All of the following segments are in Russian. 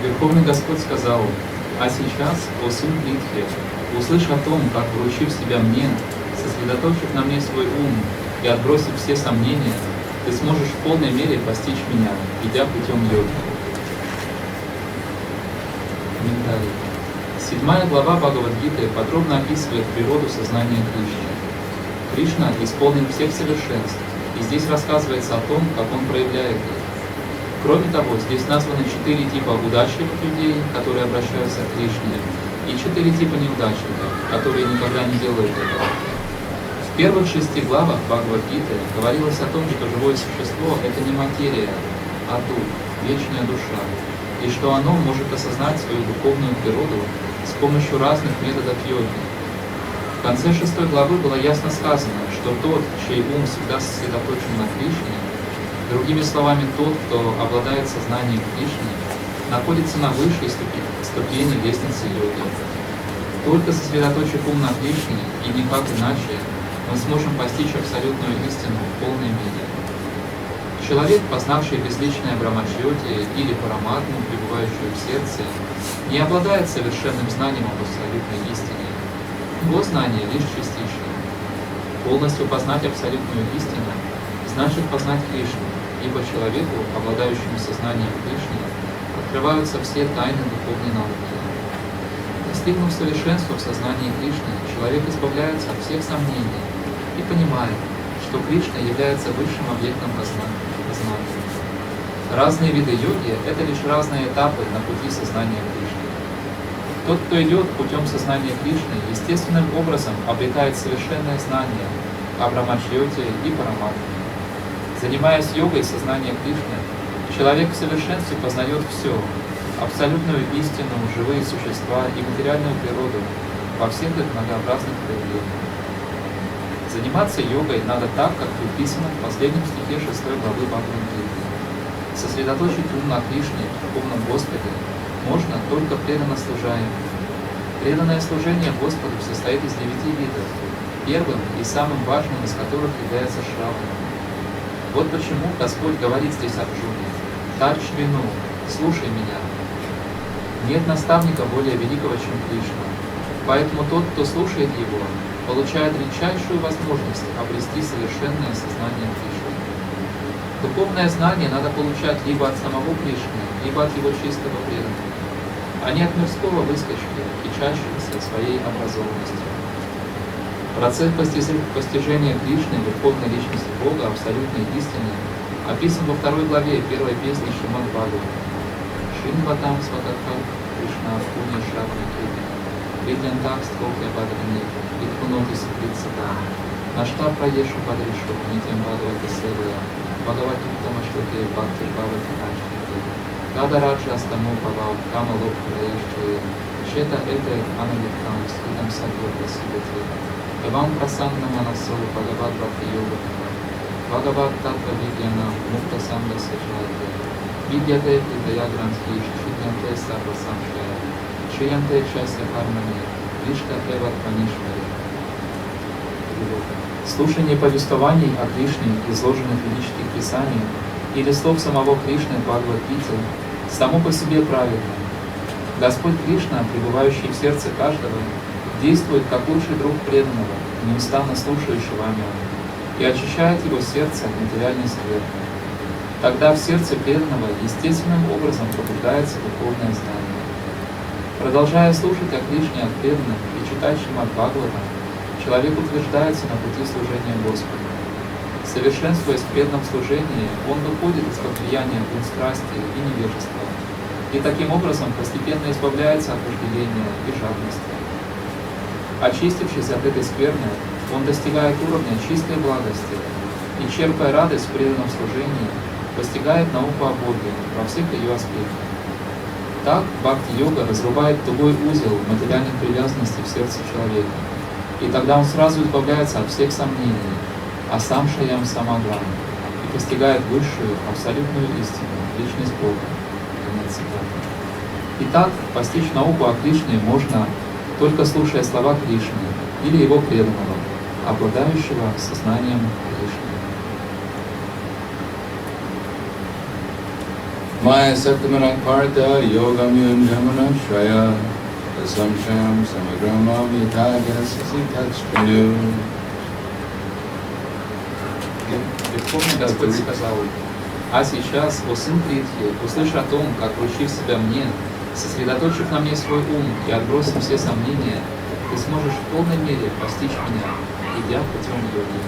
Верховный Господь сказал: «А сейчас, о сын Притхи, услышь о том, как, вручив себя мне, сосредоточив на мне свой ум и отбросив все сомнения, ты сможешь в полной мере постичь меня, идя путем йоги». Комментарий. 7 глава Бхагавад-гиты подробно описывает природу сознания Кришны. Кришна исполнен всех совершенств, и здесь рассказывается о том, как он проявляет их. Кроме того, здесь названы 4 типа удачливых людей, которые обращаются к Кришне, и 4 типа неудачников, которые никогда не делают этого. В первых 6 главах Бхагавад-гиты говорилось о том, что живое существо – это не материя, а дух, вечная душа, и что оно может осознать свою духовную природу с помощью разных методов йоги. В конце 6 главы было ясно сказано, что тот, чей ум всегда сосредоточен на Кришне, другими словами, тот, кто обладает сознанием Кришны, находится на высшей ступени лестницы йоги. Только сосредоточив ум на Кришне, и никак иначе, мы сможем постичь абсолютную истину в полной мере. Человек, познавший безличное Брахмачьоти или Параматму, пребывающую в сердце, не обладает совершенным знанием об абсолютной истине. Его знание лишь частичное. Полностью познать абсолютную истину значит познать Кришну, ибо человеку, обладающему сознанием Кришны, открываются все тайны духовной науки. Достигнув совершенства в сознании Кришны, человек избавляется от всех сомнений и понимает, что Кришна является высшим объектом познания. Разные виды йоги – это лишь разные этапы на пути сознания Кришны. Тот, кто идет путем сознания Кришны, естественным образом обретает совершенное знание о Брахмачьоте и Параматме. Занимаясь йогой сознания Кришны, человек в совершенстве познает все – абсолютную истину, живые существа и материальную природу во всех их многообразных проявлениях. Заниматься йогой надо так, как предписано в последнем стихе 6 главы Бхагавад-гиты. Сосредоточить ум на Кришне, Верховном Господе, можно только преданно служа Ему. Преданное служение Господу состоит из 9 видов, первым и самым важным из которых является шравана. Вот почему Господь говорит здесь Арджуне: «Тарч вину, слушай меня». Нет наставника более великого, чем Кришна, поэтому тот, кто слушает Его, получает редчайшую возможность обрести совершенное сознание Кришны. Духовное знание надо получать либо от самого Кришны, либо от Его чистого преданного, а не от мирского выскочки, кичащегося своей образованностью. Процесс постижения Кришны, Верховной Личности Бога, абсолютной истины, описан во 2 главе 1 песни Шримад Бхагаватам. Шинватам свататха Кришна пуня шрапники, видьянтах стхохя бадрани, итхуноти сукритсата, нашта праешу падришу, нитям Бхагавата севая, Бхагаватиттама шлоке бхакти бхавати ачники, гада раджа астаму павав, кама лоб праешчуе, шета эте анавиткам, скидам садвата сибати. Эвам прасанна манасо Бхагават Бхакти Йога Бхагават Татва Видьяна Мукта Санда Саджайте Видьяте Придая Гранхи Шичитянте Сарва Самшая Шиянте Чася Хармани Вишка Эват Манишвари. Слушание повествований о Кришне, изложенных в ведических писаниях, или слов самого Кришны в Бхагавад-гите, само по себе правильно. Господь Кришна, пребывающий в сердце каждого, действует как лучший друг преданного, неустанно слушающего о нем, и очищает его сердце от материальной скверны. Тогда в сердце преданного естественным образом пробуждается духовное знание. Продолжая слушать о Кришне от преданных и читать Шримад Бхагаватам, человек утверждается на пути служения Господу. Совершенствуясь в преданном служении, он выходит из-под влияния гун страсти и невежества, и таким образом постепенно избавляется от вожделения и жадности. Очистившись от этой скверны, он достигает уровня чистой благости и, черпая радость в преданном служении, постигает науку о Боге во всех ее аспектах. Так бхакти-йога разрубает тугой узел материальных привязанностей в сердце человека, и тогда он сразу избавляется от всех сомнений, а сам шаям самаглам, и постигает высшую, абсолютную истину, личность Бога. Конец цитаты. Итак, постичь науку о Кришне можно, только слушая слова Кришны или его преданного, обладающего сознанием Кришны. Maya Saktamana Partha Yogam Yunjamana Shraya Samsham Samagramam Yathagasasi Tachpinu. Верховный Господь сказал: «А сейчас, о сын Притхи, услышь о том, как, вручив себя мне, сосредоточив на мне свой ум и отбросив все сомнения, ты сможешь в полной мере постичь меня, идя путем йоги».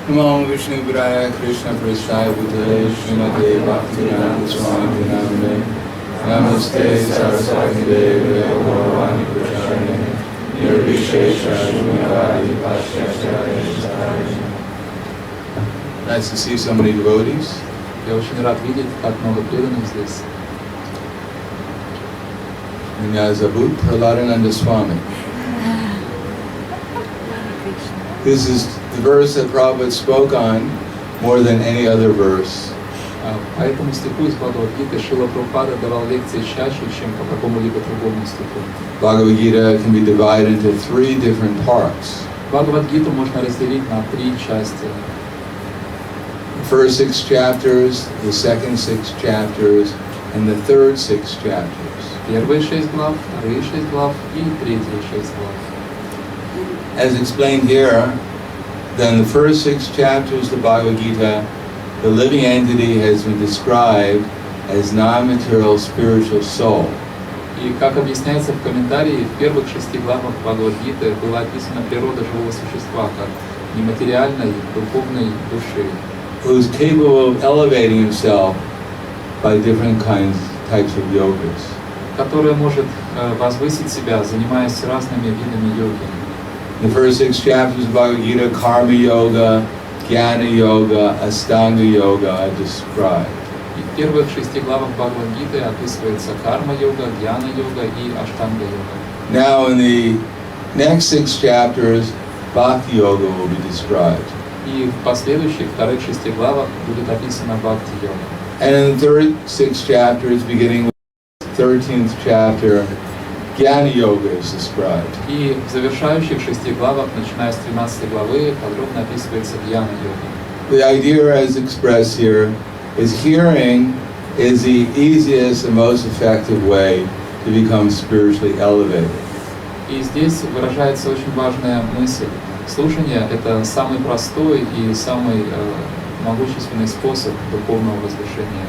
Namo Vishnuджаной Кришна Присоединился Шримати Бхактиведантой Свами Прабхупадой. Намасте Сарасвати Деве Гауравани Прачарне Нирвишеша Шуньявади Пашьяшаря. Nice to see so many devotees. Я очень рад видеть так много преданных здесь. Меня зовут Прахладананда Свами. This is the verse that Prabhupada spoke on more than any other verse. По этому стиху из Бхагавад-гиты Шрила Прабхупада давал лекции чаще, чем по какому-либо другому стиху. Bhagavad Gita can be divided into 3 different parts. Бхагавад-гиту можно разделить на 3 части. The first 6 chapters, the second 6 chapters, and the third 6 chapters. Первые 6 глав, вторые 6 глав и третьи 6 глав. As explained here, then the first 6 chapters of the Bhagavad Gita, the living entity has been described as non-material spiritual soul. И как объясняется в комментарии, в первых 6 главах Бхагавад-гиты была описана природа живого существа как нематериальной духовной души, who is capable of elevating himself by different types of yogas. которая может возвысить себя, занимаясь разными видами йоги. The first 6 chapters of Bhagavad Gita, Karma Yoga, Jnana Yoga, Astanga Yoga are described. И в первых 6 главах Бхагавад-гиты описывается карма-йога, дьяна-йога и аштанга-йога. Now in the next 6 chapters, Bhakti Yoga will be described. И в последующих вторых 6 главах будет описана бхакти-йога. And in the third 6 chapters, beginning with the 13th chapter, Jnana Yoga is described. И в завершающих 6 главах, начиная с 13 главы, подробно описывается дьяна-йога. The idea as expressed here is hearing is the easiest and most effective way to become spiritually elevated. И здесь выражается очень важная мысль. Слушание – это самый простой и самый могущественный способ духовного возвышения.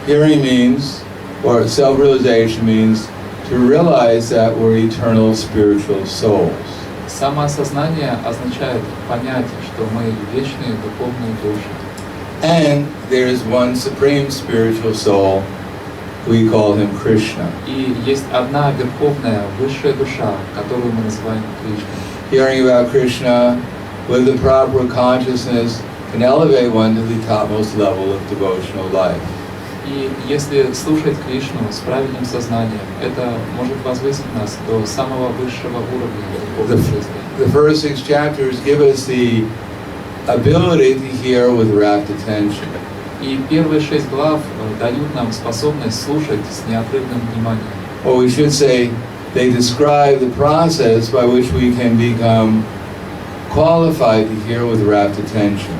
Hearing means, or self-realization means, to realize that we're eternal spiritual souls. Самоосознание означает понять, что мы вечные духовные души. And there is one supreme spiritual soul, we call him Krishna. И есть одна верховная, высшая душа, которую мы называем Кришной. Hearing about Krishna with the proper consciousness can elevate one to the topmost level of devotional life. И если слушать Кришну с правильным сознанием, это может возвысить нас до самого высшего уровня духовной жизни. The first 6 chapters give us the ability to hear with rapt attention. И первые 6 глав дают нам способность слушать с неотрывным вниманием. Or we should say, they describe the process by which we can become qualified to hear with rapt attention.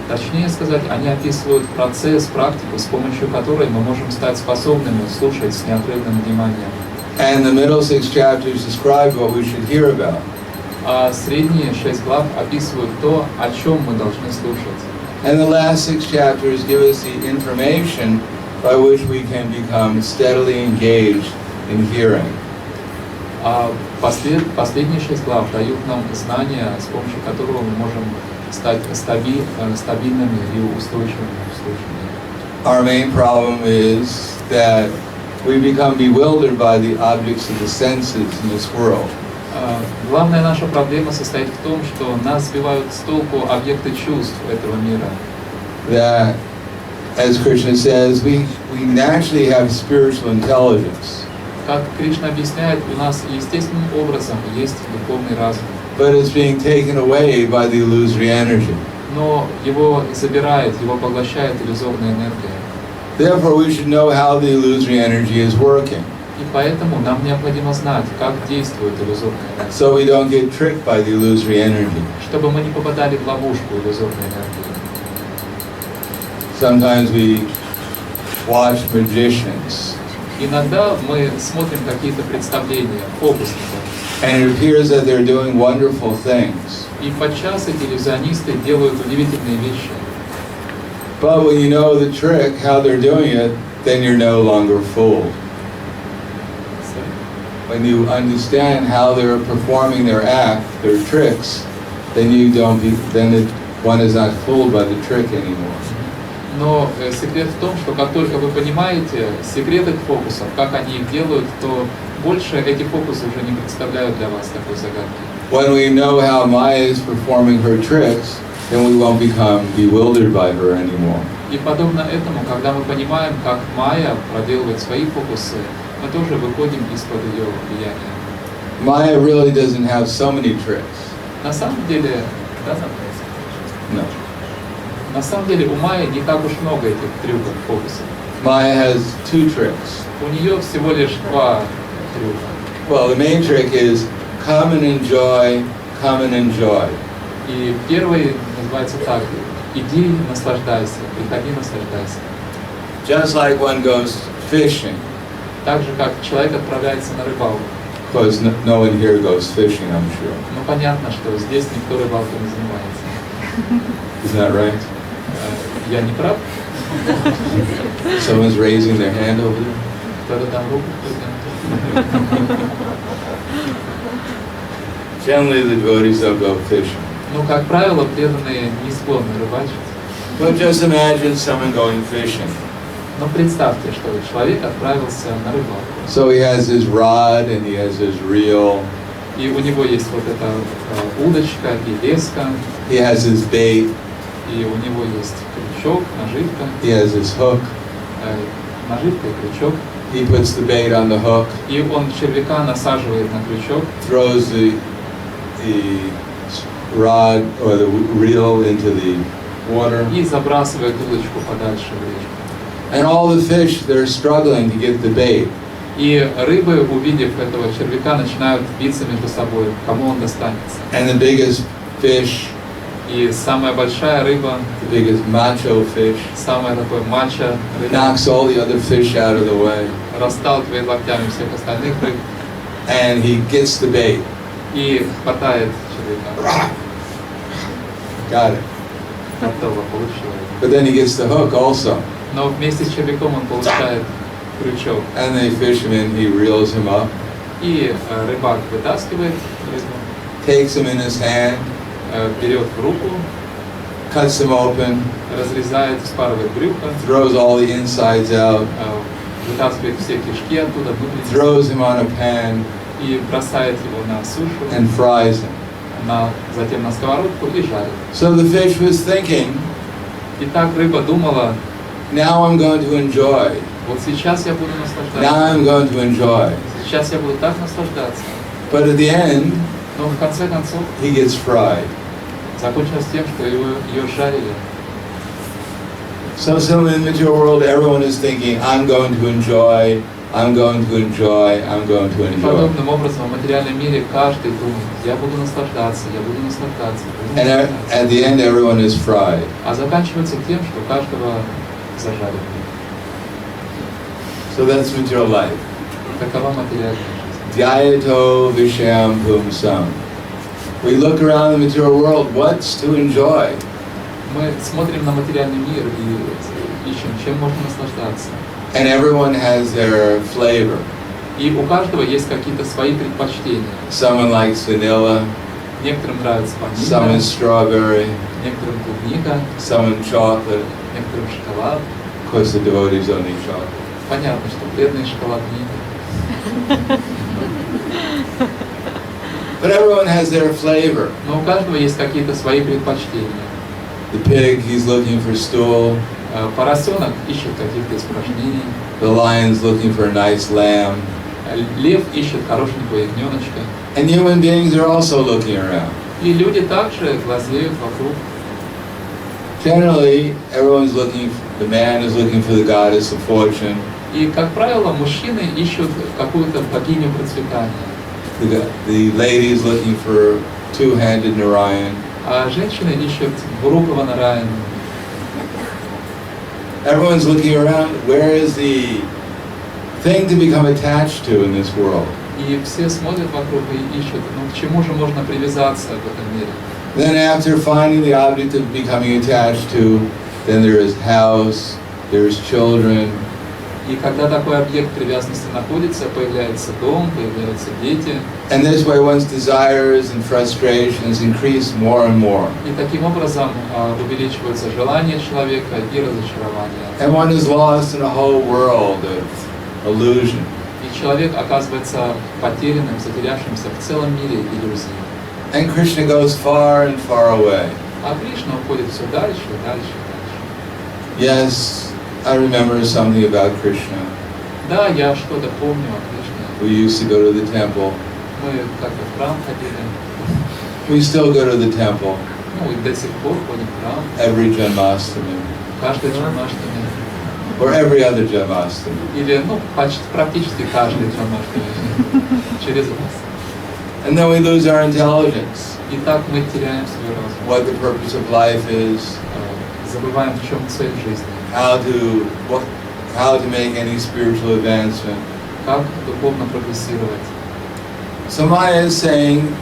Точнее сказать, они описывают процесс, практику, с помощью которой мы можем стать способными слушать с неотрывным вниманием. And the middle 6 chapters describe what we should hear about. А средние 6 глав описывают то, о чем мы должны слушать. And the last 6 chapters give us the information by which we can become steadily engaged in hearing. А последние 6 глав дают нам знания, с помощью которого мы можем стать стабильными и устойчивыми в слушании. Our main problem is that we become bewildered by the objects of the senses in this world. Главная наша проблема состоит в том, что нас сбивают с толку объекты чувств этого мира. That, as Krishna says, we naturally have spiritual intelligence. Как Кришна объясняет, у нас естественным образом есть духовный разум. But it's being taken away by the illusory energy. Но его забирает, его поглощает иллюзорная энергия. Therefore, we should know how the illusory energy is working. И поэтому нам необходимо знать, как действует иллюзорная энергия. So we don't get tricked by the illusory energy. Чтобы мы не попадали в ловушку иллюзорной энергии. Sometimes we watch magicians, Иногда мы смотрим какие-то представления фокусников, and it appears that they're doing wonderful things. и подчас эти иллюзионисты делают удивительные вещи. But when you know the trick, how they're doing it, then you're no longer fooled. When you understand how they're performing their act, their tricks, then one is not fooled by the trick anymore. Но секрет в том, что как только вы понимаете секрет их фокусов, как они их делают, то больше эти фокусы уже не представляют для вас такой загадки. When we know how Maya is performing her tricks, then we won't become bewildered by her anymore. И подобно этому, когда мы понимаем, как Майя проделывает свои фокусы, мы тоже выходим из-под ее влияния. Maya really doesn't have so many tricks. На самом деле, No. на самом деле у Майи не так уж много этих трюков, фокусов. Maya has two tricks. У нее всего лишь 2 трюка. Well, the main trick is come and enjoy, come and enjoy. И первый называется так: иди, наслаждайся, приходи, наслаждайся. Just like one goes fishing. Так же, как человек отправляется на рыбалку. Of course, no one here goes fishing, I'm sure. Ну понятно, что здесь никто рыбалкой не занимается. Isn't that right? Я не прав? Someone's raising their hand over there. Кто-то там руку поднял. Generally, the devotees don't go fishing. Ну, как правило, преданные не склонны рыбачить. But just imagine someone going fishing. Но представьте, что человек отправился на рыбалку. So he has his rod and he has his reel. И у него есть вот эта удочка и леска. He has his bait. И у него есть крючок, наживка. He has his hook. Наживка и крючок. He puts the bait on the hook. И он червяка насаживает на крючок. Throws the rod or the reel into the water. И забрасывает удочку подальше в речку. And all the fish, they're struggling to get the bait. И рыбы, увидев этого червяка, начинают биться между собой, кому он достанется. And the biggest fish, И самая большая рыба, the biggest macho fish, самая такой мачо рыба, knocks all the other fish out of the way. расталкивает локтями всех остальных рыб And he gets the bait. и хватает червяка. Got it. Готово, получилось. But then he gets the hook also. Но вместе с червяком он получает крючок. And the fisherman, he reels him up, И рыбак вытаскивает рыбу, takes him in his hand, берет в руку, cuts him open, разрезает, вспарывает брюхо, throws all the insides out, вытаскивает все кишки оттуда, внутренности, throws him on a pan, и бросает его на сушу, and fries him. затем на сковородку и жарит. So the fish was thinking, И так рыба думала: now I'm going to enjoy. вот сейчас я буду Now наслаждаться, I'm going to enjoy. сейчас я буду так наслаждаться. But at the end, Но в конце концов he gets fried. закончилось тем, что ее жарили. So similarly in the material world, everyone is thinking, I'm going to enjoy, I'm going to enjoy, I'm going to И enjoy. подобным образом в материальном мире каждый думает: я буду наслаждаться, я буду наслаждаться, я буду And наслаждаться. at the end, everyone is fried. А заканчивается тем, что каждого зажаривают. So that's material life. Такова материальная жизнь. Dhyayato vishayam pumsam. We look around the material world, what's to enjoy? Мы смотрим на материальный мир и ищем, чем можно наслаждаться. And everyone has their flavor. И у каждого есть какие-то свои предпочтения. Someone likes vanilla, Некоторым нравится someone ванилья, strawberry, некоторым клубника, someone chocolate. некоторым шоколад. Of course, the devotees don't eat chocolate. Понятно, что преданный шоколад не едят. But everyone has their flavor. Но у каждого есть какие-то свои предпочтения. The pig, he's looking for stool. Поросенок ищет каких-то испражнений. The lion's looking for a nice lamb. Лев ищет хорошенького ягненочка. And human beings are also looking around. И люди также глазеют вокруг. Generally, everyone's looking, the man is looking for the goddess of fortune. И, как правило, мужчины ищут какую-то богиню процветания. The lady is looking for two-handed Narayan. А женщины ищут двурукого Нараяна. Everyone's looking around, where is the thing to become attached to in this world? И все смотрят вокруг и ищут, ну к чему же можно привязаться в этом мире. Then after finding the object of becoming attached to, then there is house, there's children. И когда такой объект привязанности находится, появляется дом, появляются дети. And this way one's desires and frustrations increase more and more. И таким образом увеличиваются желания человека и разочарования. And one is lost in a whole world of illusion. И человек оказывается потерянным, затерявшимся в целом мире иллюзий. And Krishna goes far and far away. А Кришна уходит все дальше и дальше и дальше. Yes, I remember something about Krishna. Да, я что-то помню о Кришне. We used to go to the temple. Мы как-то в храм ходили. We still go to the temple Ну и до сих пор ходим в храм. every Janmashtami, Каждый Джанмаштами. or every other Janmashtami. Или, ну, почти, практически каждый Джанмаштами. Через раз. And then we lose our intelligence, И так мы теряем свой разум. what the purpose of life is, Забываем, в чем цель жизни. how to make any spiritual advancement. Как духовно прогрессировать. So Maya is saying,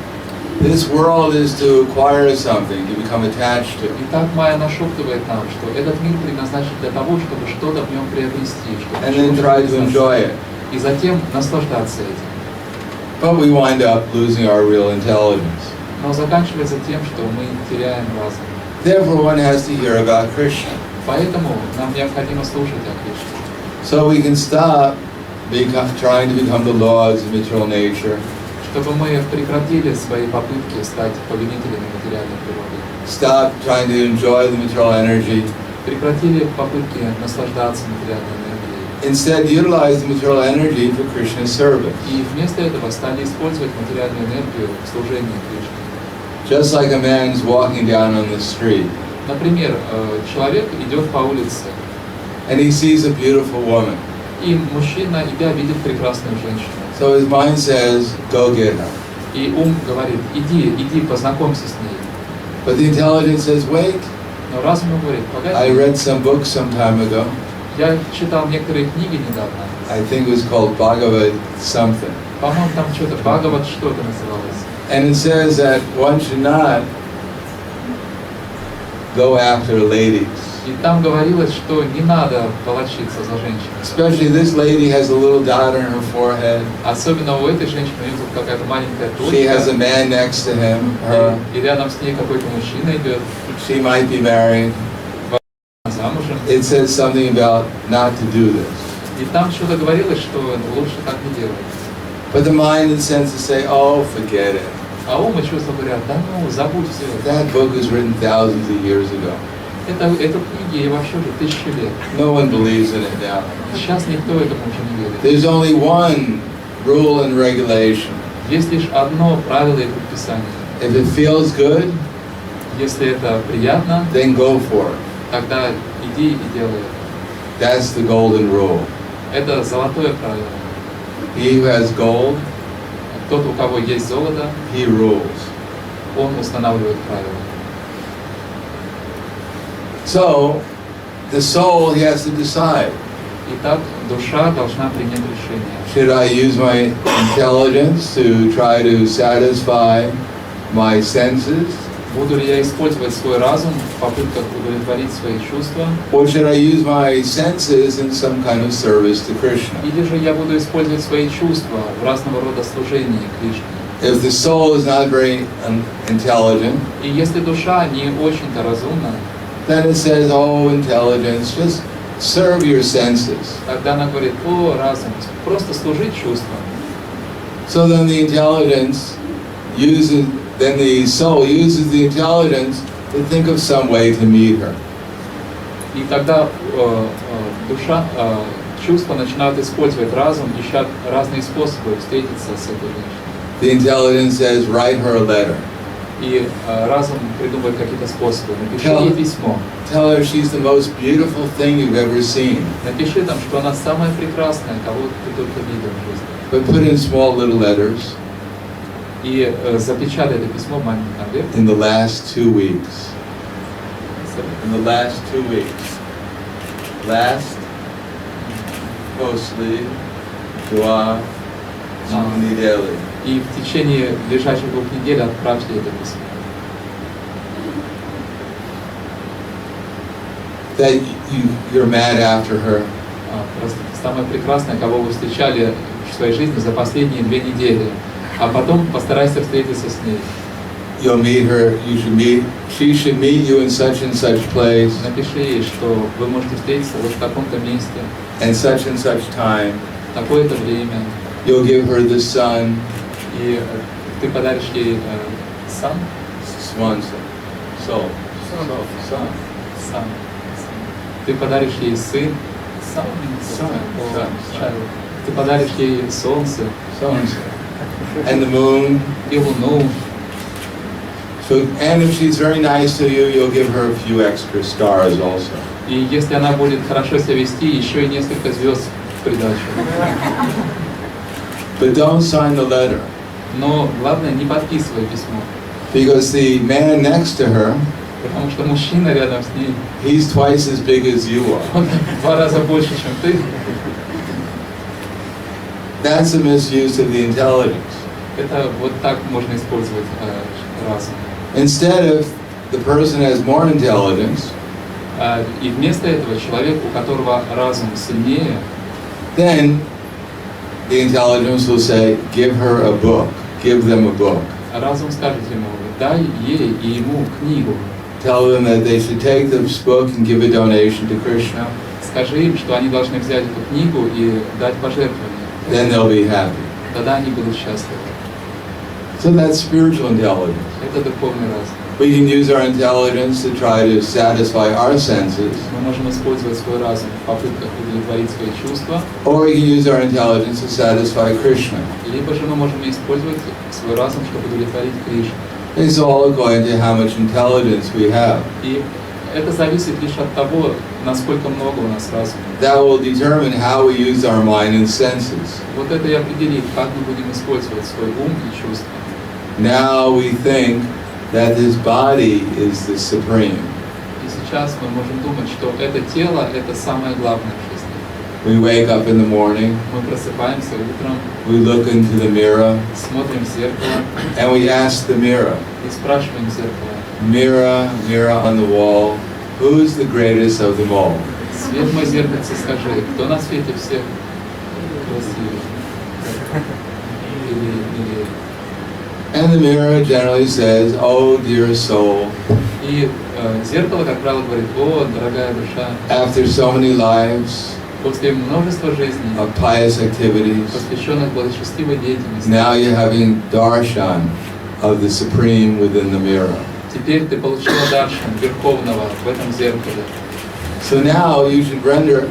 this world is to acquire something, to become attached to. И так Майя нашептывает нам, что этот мир предназначен для того, чтобы что-то в нем приобрести, чтобы And then try to enjoy it. и затем наслаждаться этим. But we wind up losing our real intelligence. Но заканчивается тем, что мы теряем разум. Therefore one has to hear about Krishna. Поэтому нам необходимо слушать о Кришне. So we can stop trying to become the laws of material nature. Чтобы мы прекратили свои попытки стать повелителями материальной природы. Stop trying to enjoy the material energy. Прекратили попытки наслаждаться материальной энергией. Instead, utilize the material energy for Krishna's service. И вместо этого стали использовать материальную энергию в служении Кришне. Just like a man's walking down on the street. Например, человек идет по улице, And he sees a beautiful woman. и мужчина, идя, видит прекрасную женщину. So his mind says, go get her. И ум говорит, иди, познакомься с ней. But the intelligence says, wait, Но разум говорит, I погоди, read some books some time ago. я читал некоторые книги недавно. I think it was called Bhagavad something. По-моему, там что-то, Бхагават что-то называлось. And it says that one should not go after ladies. И там говорилось, что не надо волочиться за женщиной. Especially this lady has a little dot on her forehead. Особенно у этой женщины, у нее тут какая-то маленькая She has a точка. man next to her. И рядом с ней какой-то мужчина идет, She might be married. замужем. It says something about not to do this. И там что-то говорилось, что лучше так не делать. But the mind and senses say, oh, forget it. А ум и чувства говорят, да ну, забудь все. That book was written thousands of years ago. Эту книги и вообще уже 1000 лет. No one believes in it now. Сейчас никто этому уже не верит. There's only one rule and regulation. Есть лишь одно правило и предписание. If it feels good, Если это приятно, then go for it. тогда иди и делай это. That's the golden rule. Это золотое правило. He who has gold, Тот, у кого есть золото, he rules. он устанавливает правила. So, the soul, he has to decide. Итак, душа должна принять решение. Should I use my intelligence to try to satisfy my senses? Буду ли я использовать свой разум в попытках удовлетворить свои чувства? Or should I use my senses in some kind of service to Krishna? Или же я буду использовать свои чувства в разного рода служении Кришне? If the soul is not very intelligent, И если душа не очень-то разумна, then it says, oh, intelligence, just serve your senses. тогда она говорит, о, разум, просто служить чувствам. So then the soul uses the intelligence to think of some way to meet her. И тогда душа, чувства начинают использовать разум, ищут разные способы встретиться с этой женщиной. The intelligence says, write her a letter. И разум придумывает какие-то способы. Напиши ей письмо. Tell her she's the most beautiful thing you've ever seen. Напиши там, что она самая прекрасная, кого ты только видел в жизни. But put in small little letters. И запечатай это письмо в маленьком конверте. In the last 2 weeks. In the last 2 weeks. last после 2 недели. И в течение ближайших 2 недель отправьте это письмо. That you're mad after her. Просто самое прекрасное, кого вы встречали в своей жизни за последние 2 недели, а потом постарайся встретиться с ней. You'll meet her, she should meet you in such and such place. Напиши ей, что вы можете встретиться вот в таком-то месте, and such time. такое-то время. You'll give her the sun. И ты подаришь ей сан? Sun. Ты подаришь ей сын. Ты подаришь ей солнце. And the moon. И луну. So, and if she's very nice to you, you'll give her a few extra stars also. И если она будет хорошо себя вести, еще и несколько звезд в придачу. But don't sign the letter. Но главное, не подписывай письмо. Because the man next to her, потому что мужчина рядом с ней, he's twice as big as you are. Он в 2 раза больше, чем ты. That's a misuse of the intelligence. Это вот так можно использовать разум. Instead of the person has more intelligence, и вместо этого человек, у которого разум сильнее, then the intelligence will say, give her a book, give them a book. Разум скажет ему, дай ей и ему книгу. Tell them that they should take this book and give a donation to Krishna. Скажи им, что они должны взять эту книгу и дать пожертвование. Then they'll be happy. Тогда они будут счастливы. So that's spiritual intelligence. Это духовный разум. We can use our intelligence to try to satisfy our senses. Мы можем использовать свой разум в попытках удовлетворить свои чувства. Or we can use our intelligence to satisfy Krishna. Либо же мы можем использовать свой разум, чтобы удовлетворить Кришну. It's all according to how much intelligence we have. И это зависит лишь от того, насколько много у нас разума. That will determine how we use our mind and senses. Вот это и определит, как мы будем использовать свой ум и чувства. Now we think that this body is the supreme. И сейчас мы можем думать, что это тело – это самое главное в жизни. We wake up in the morning. Мы просыпаемся утром. We look into the mirror. Смотрим в зеркало. And we ask the mirror. И спрашиваем зеркало. Mirror, mirror on the wall, who's the greatest of them all? Свет мой зеркальце, скажи, кто на свете всех красивее? And the mirror generally says, "Oh, dear soul." И зеркало, как правило, говорит: о, дорогая душа. After so many lives. После множества жизней. Of pious activities. Посвященных благочестивой деятельности. Now you're having darshan of the supreme within the mirror. Теперь ты получила даршан верховного в этом зеркале. So now you should render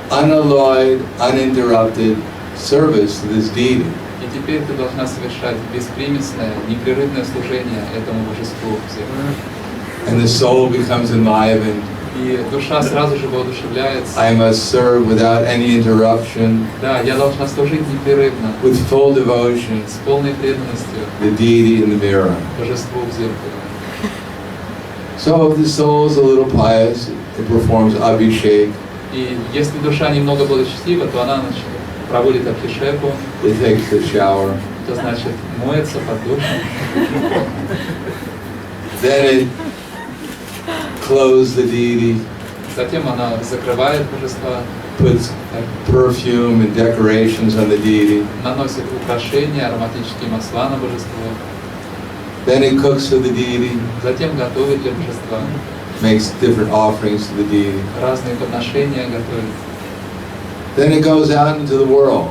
unalloyed, uninterrupted service to this deity. И теперь ты должна совершать беспримесное, непрерывное служение этому божеству в зеркале. And the soul becomes enlivened. И душа сразу же воодушевляется. I must serve without any interruption. Да, я должна служить непрерывно. With full devotion. С полной преданностью. The deity in the mirror. Божеству в зеркале. So if the soul is a little pious, it performs abhishek. И если душа немного благочестива, то она проводит абхишеку. It takes the shower. Это значит моется под душем. Then it closes the deity. Затем она закрывает божества. Puts perfume and decorations on the deity. Наносит украшения, ароматические масла на божество. Then it cooks for the deity. Затем готовит для божества. Makes different offerings to the deity. Разные подношения готовит. Then it goes out into the world.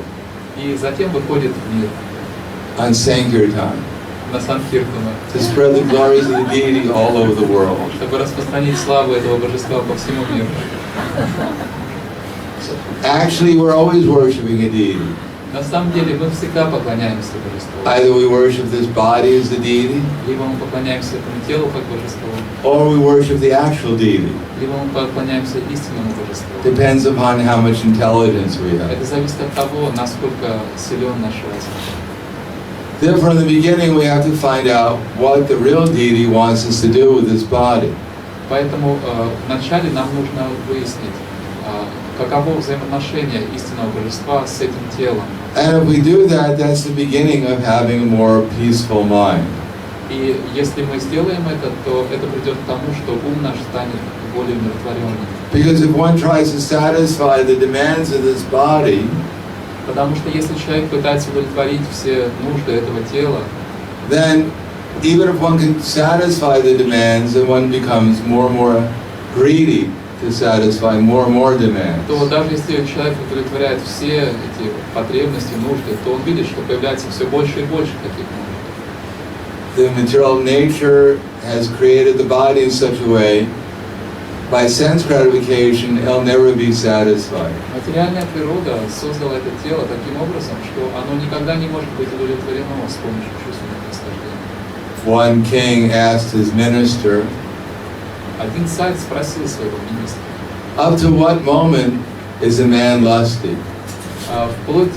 И затем выходит в мир. On Sankirtan. На Санкиртана. To spread the glories of the deity all over the world. Чтобы распространить славу этого божества по всему миру. Actually, we're always worshiping a deity. На самом деле мы всегда поклоняемся божеству. Either we worship this body as the deity, либо мы поклоняемся этому телу как божеству, or we worship the actual deity. либо мы поклоняемся истинному божеству. Depends upon how much intelligence we have. Это зависит от того, насколько силен наш разум. Then from the beginning we have to find out what the real deity wants us to do with this body. Поэтому вначале нам нужно выяснить, каково взаимоотношение истинного божества с этим телом. And if we do that, that's the beginning of having a more peaceful mind. И если мы сделаем это, то это придет к тому, что ум наш станет более умиротворенным. Because if one tries to satisfy the demands of this body, Потому что если человек пытается удовлетворить все нужды этого тела, then even if one can satisfy the demands, then one becomes more and more greedy to satisfy more and more demands. то даже если человек удовлетворяет все эти потребности, нужды, то он видит, что появляется все больше и больше таких нужд. The material nature has created the body in such a way, by sense gratification, it'll never be satisfied. Материальная природа создала это тело таким образом, что оно никогда не может быть удовлетворено с помощью чувственных наслаждений. One king asked his minister, Один царь спросил своего министра, up to what moment is a man lusty? вплоть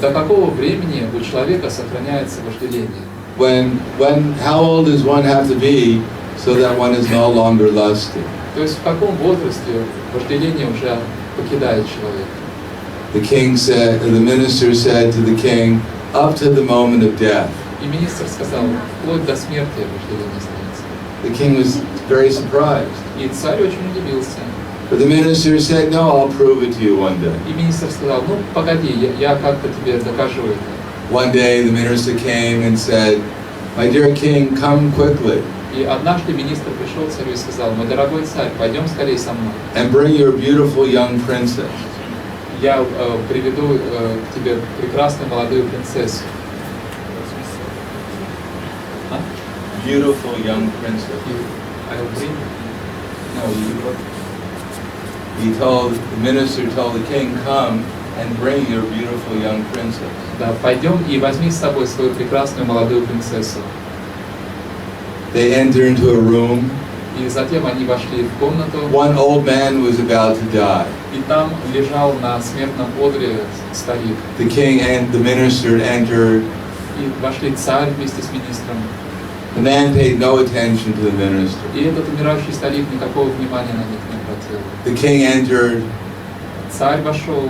до какого времени у человека сохраняется вожделение? How old does one have to be so that one is no longer lusty? То есть в каком возрасте вожделение уже покидает человека? The minister said to the king, up to the moment of death. И министр сказал, вплоть до смерти вожделение становится. The king was very surprised. И царь очень удивился. But the minister said, no, I'll prove it to you one day. И министр сказал, ну погоди, я как-то тебе докажу это. One day the minister came and said, my dear king, come quickly. И однажды министр пришел к царю и сказал, мой дорогой царь, пойдем скорее со мной. And bring your beautiful young princess. Я приведу к тебе прекрасную молодую принцессу. Beautiful young princess. I'll bring. The minister told the king, come and bring your beautiful young princess. Да, пойдем и возьми с собой свою прекрасную молодую принцессу. They entered into a room. И затем они вошли в комнату. One old man was about to die. И там лежал на смертном одре старик. The king and the minister entered. И вошли царь вместе с министром. The man paid no attention to the minister. И этот умирающий старик никакого внимания на них не обратил. The king entered. Царь вошел.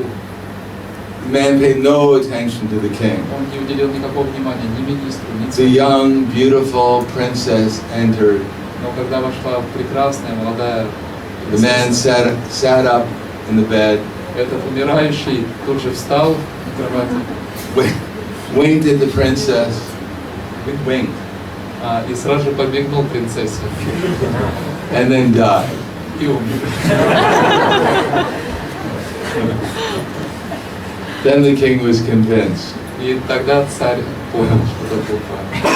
The man paid no attention to the king. Он не уделил никакого внимания ни министру, ни The царю. young, beautiful princess entered. Но когда вошла прекрасная молодая The man принцесса, sat up in the bed, этот умирающий тут же встал на кровати, winked at the princess, winked, и сразу же подмигнул принцессе. and then died. И умер. Then the king was convinced. И тогда царь понял, что это был правильно.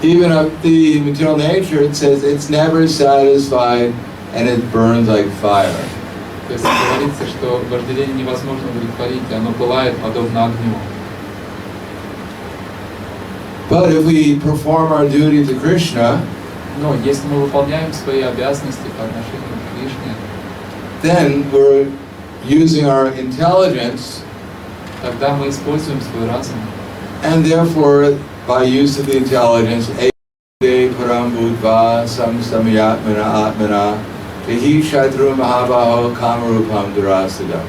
Even of the material nature, it says it's never satisfied and it burns like fire. То есть говорится, что вожделение невозможно удовлетворить, и оно пылает подобно огню. But if we perform our duty to Krishna, Но если мы выполняем свои обязанности по отношению к Кришне, then we're using our intelligence, тогда мы используем свой разум. and therefore, by use of the intelligence, ede param budva samsamayatmana atmana tehi shatru mahabaho kamarupam durasadam.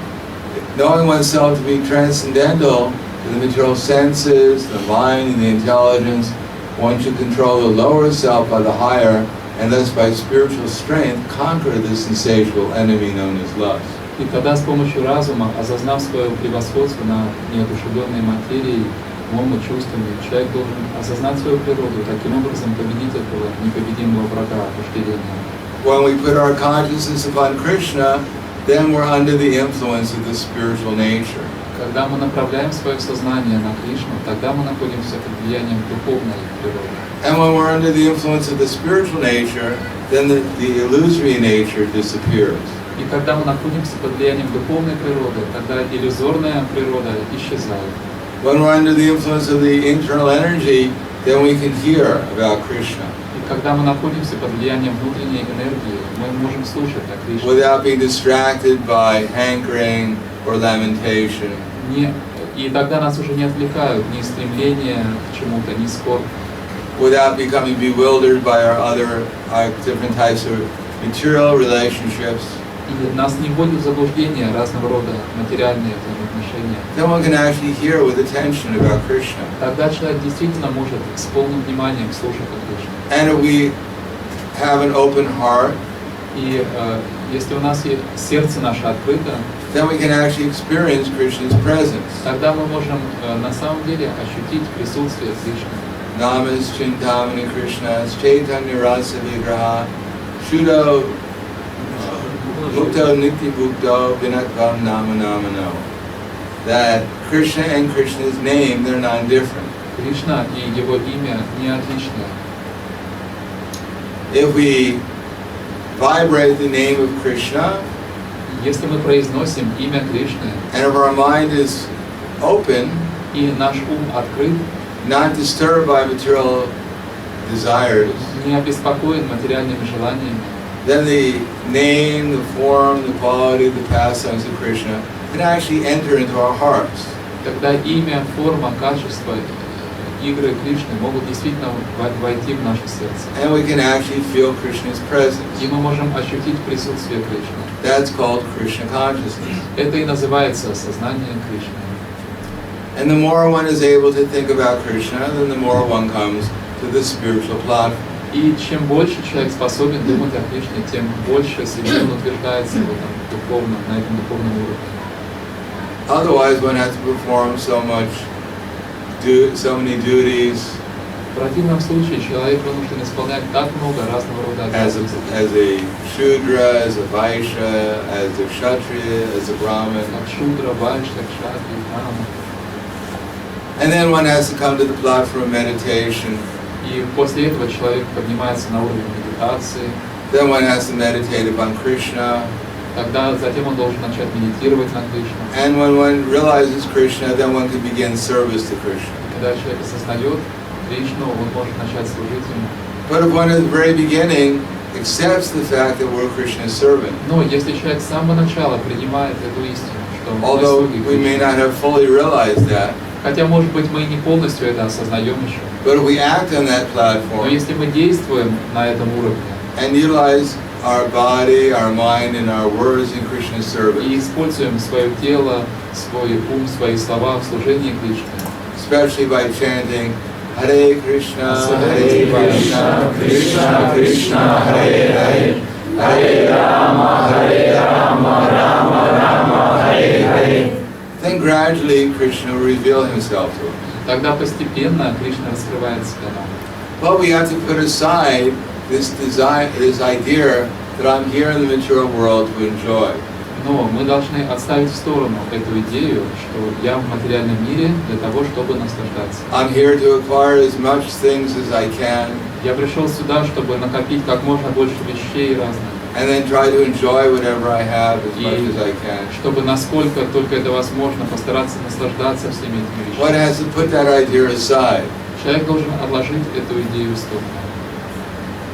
Knowing oneself to be transcendental to the material senses, the mind, and the intelligence, one should control the lower self by the higher, and thus by spiritual strength conquer this insatiable enemy known as lust. И тогда с помощью разума, осознав свое превосходство на неодушевленной материи, умом и чувствами, человек должен осознать свою природу, таким образом победить этого непобедимого врага вожделения. When we put our consciousness upon Krishna, then we're under the influence of the spiritual nature. Когда мы направляем свое сознание на Кришну, тогда мы находимся под влиянием духовной природы. And when we're under the influence of the spiritual nature, then the illusory nature disappears. И когда мы находимся под влиянием духовной природы, тогда иллюзорная природа исчезает. When we're under the influence of the internal energy, then we can hear about Krishna И когда мы находимся под влиянием внутренней энергии, мы можем слушать о Кришне. without being distracted by hankering or lamentation. И тогда нас уже не отвлекают ни стремления к чему-то, ни скорбь. Without becoming bewildered by our different types of material relationships. и нас не вводят в заблуждение разного рода материальные взаимоотношения, then one can actually hear with attention about Krishna. тогда человек действительно может с полным вниманием слушать о Кришне. And if we have an open heart, И если у нас сердце наше открыто, then we can actually experience Krishna's presence. тогда мы можем на самом деле ощутить присутствие Кришны. Namas Chintamani Krishna Chaitanya Rasa Vigraha Shuddho Mukto Nitya Bhukto Vinatvam Nama Nama No. That Krishna and Krishna's name, they're non-different. Кришна и его имя не отличны. If we vibrate the name of Krishna, Если мы произносим имя Кришны, and if our mind is open, и наш ум открыт, not disturbed by material desires, не обеспокоен материальными желаниями, then the name, the form, the quality, the pastimes of Krishna can actually enter into our hearts. тогда имя, форма, качество, игры Кришны могут действительно войти в наше сердце. And we can actually feel Krishna's presence. И мы можем ощутить присутствие Кришны. That's called Krishna consciousness. Это и называется сознание Кришны. And the more one is able to think about Krishna, then the more one comes to the spiritual platform. И чем больше человек способен думать о Кришне, тем больше себе он утверждается в этом духовном, на этом духовном уровне. Otherwise, one has to perform so many duties В противном случае человек вынужден исполнять так много разного рода обязанностей. as a Shudra, as a Vaishya, as a Kshatriya, as a Brahmin. Как Шудра, Вайшья, Кшатри, Брахман. And then one has to come to the platform of meditation. И после этого человек поднимается на уровень медитации. Then one has to meditate upon Krishna. Тогда затем он должен начать медитировать на Кришну. And when one realizes Krishna, then one can begin service to Krishna. Когда человек осознает Кришну, он может начать служить ему. But if one at the very beginning accepts the fact that we're Krishna's servant, Но если человек с самого начала принимает эту истину, что мы although слуги we may Кришны, not have fully realized that, хотя, может быть, мы не полностью это осознаем еще, but if we act on that но platform если мы действуем на этом уровне and utilize our body, our mind, and our words in Krishna's service, и используем свое тело, свой ум, свои слова в служении Кришне, especially by chanting Hare Krishna, Krishna Krishna, Hare Hare, Hare Rama, Rama Rama, Hare Hare, then gradually Krishna will reveal himself to us. тогда постепенно Кришна раскрывает себя нам. But we have to put aside this desire, this idea that I'm here in the material world to enjoy. Но мы должны отставить в сторону эту идею, что я в материальном мире для того, чтобы наслаждаться. I'm here to acquire as much things as I can, Я пришел сюда, чтобы накопить как можно больше вещей разных, and then try to enjoy whatever I have as much as I can. чтобы насколько только это возможно постараться наслаждаться всеми этими One вещами. has to put that idea aside. Человек должен отложить эту идею в сторону.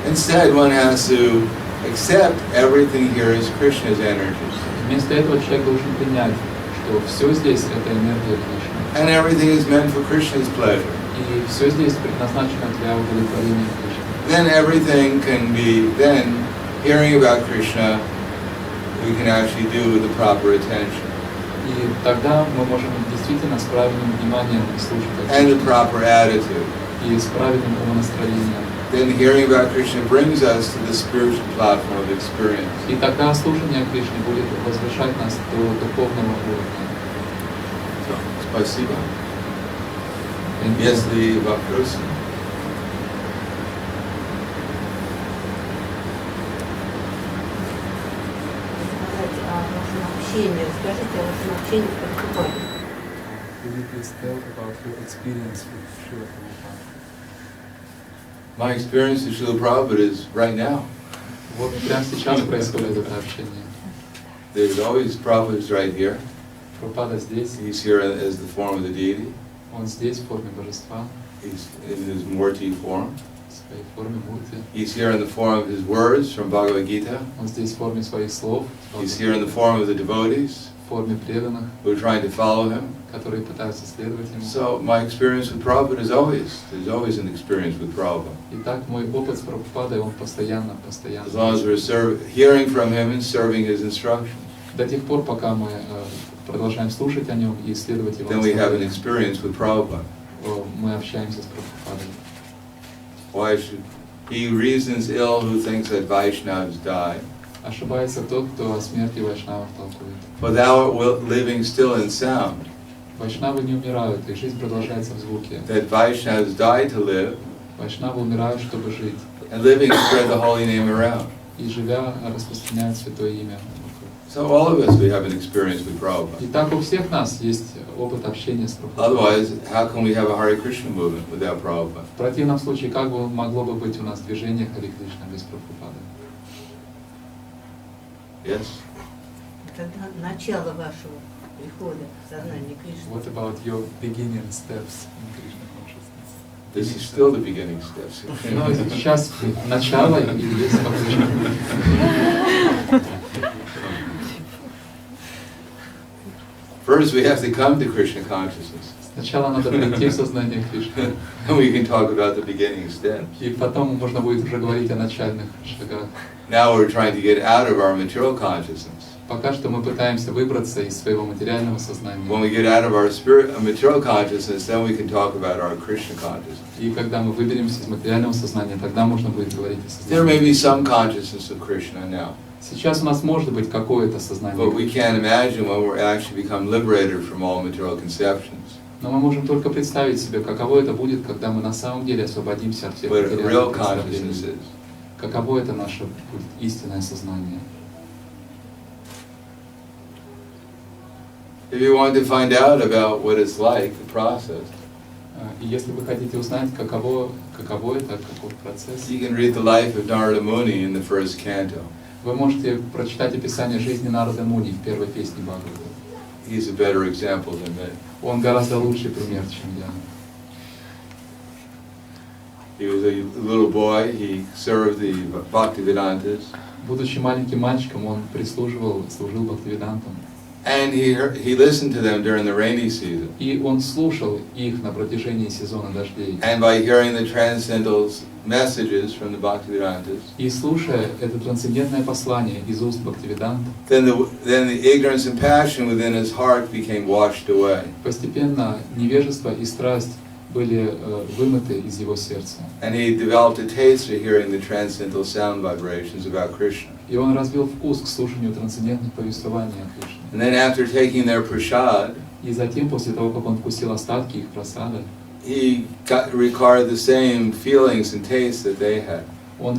Instead, one has to accept everything here as Krishna's energy. Вместо этого человек должен принять, что все здесь это энергия Кришны. And everything is meant for Krishna's pleasure. И все здесь предназначено для удовлетворения Кришны. Then everything can be, then hearing about Krishna, we can actually do with the proper attention. И тогда мы можем действительно с правильным вниманием слушать о And the Кришне proper attitude. и с правильным умонастроением. Then hearing about Krishna brings us to the spiritual platform of experience. И тогда слушание Кришны будет возвышать нас до духовного уровня. So, спасибо. Если вопросы? Скажите о вашем общении с Прабхупадой. Will you please tell about your experience with Srila Prabhupada? My experience with Srila Prabhupada is right now. Вот прямо сейчас происходит это общение. There's always Prabhupada right here. Прабхупада здесь, He's here as the form of the deity. он здесь в форме божества, He's in his Murti form. в своей форме мурти. He's here in the form of his words from Bhagavad Gita. Он здесь в форме своих слов, He's here in the form of the devotees. в форме преданных, who are trying to follow him. которые пытаются следовать ему. So my experience with Prabhupada is there's always an experience with Prabhupada. Итак, мой опыт с Прабхупадой, он постоянно. As long as we're hearing from him and serving his instructions, До тех пор, пока мы продолжаем слушать о нем и исследовать его then we have an наставления, experience with Prabhupada. мы общаемся с Прабхупадой. Why should he reasons ill who thinks that Vaishnavas die? Ошибается тот, кто о смерти вайшнавов толкует. For thou art living still in sound. Вайшнавы не умирают, их жизнь продолжается в звуке. That Vaishnavas die to live, Вайшнавы умирают, чтобы жить. and living spread the holy name around. И живя, распространяют святое имя. So all of us, we have an experience with Prabhupada. Итак, у всех нас есть опыт общения с Прабхупадой. Otherwise, how can we have a Hare Krishna movement without Prabhupada? В противном случае, как бы могло бы быть у нас движение Харе Кришна без Прабхупады? Yes? Когда начало вашего прихода в сознание Кришны. What about your beginning steps in Krishna consciousness? This is still the beginning steps. Ну, сейчас начало и есть покрышка. First, we have to come to Krishna consciousness, Сначала надо прийти в сознание Кришны, and we can talk about the beginning steps. и потом можно будет уже говорить о начальных шагах. Now we're trying to get out of our material consciousness. Пока что мы пытаемся выбраться из своего материального When сознания. we get out of our material consciousness, then we can talk about our Krishna consciousness. И когда мы выберемся из материального сознания, тогда можно будет говорить о There may сознании. be some consciousness of Krishna now, Сейчас у нас может быть какое-то сознание, but we can't imagine when we're actually become liberated from all material conceptions. но мы можем только представить себе, каково это будет, когда мы на самом деле освободимся от всех What real материальных consciousness представлений. is. Каково это наше будет истинное сознание. If you want to find out about what it's like, the process, И если вы хотите узнать, каково это, каков процесс, you can read the life of Narada Muni in the first canto. вы можете прочитать описание жизни Нарады Муни в первой песне Бхагавата. He's a better example than me. Он гораздо лучший пример, чем я. He was a little boy, he served the Bhaktivedantas, Будучи маленьким мальчиком, он служил Бхактиведантам. and he listened to them during the rainy season. И он слушал их на протяжении сезона дождей. And by hearing the transcendental messages from the Bhaktivedantas, И слушая это трансцендентное послание из уст Бхактиведант, then the ignorance and passion within his heart became washed away. постепенно невежество и страсть были вымыты из его сердца. And he developed a taste for hearing the transcendental sound vibrations about Krishna. И он развил вкус к слушанию трансцендентных повествований о Кришне. And then after taking their prasad, И затем, после того, как он вкусил остатки их прасада, he required the same feelings and tastes that they had. он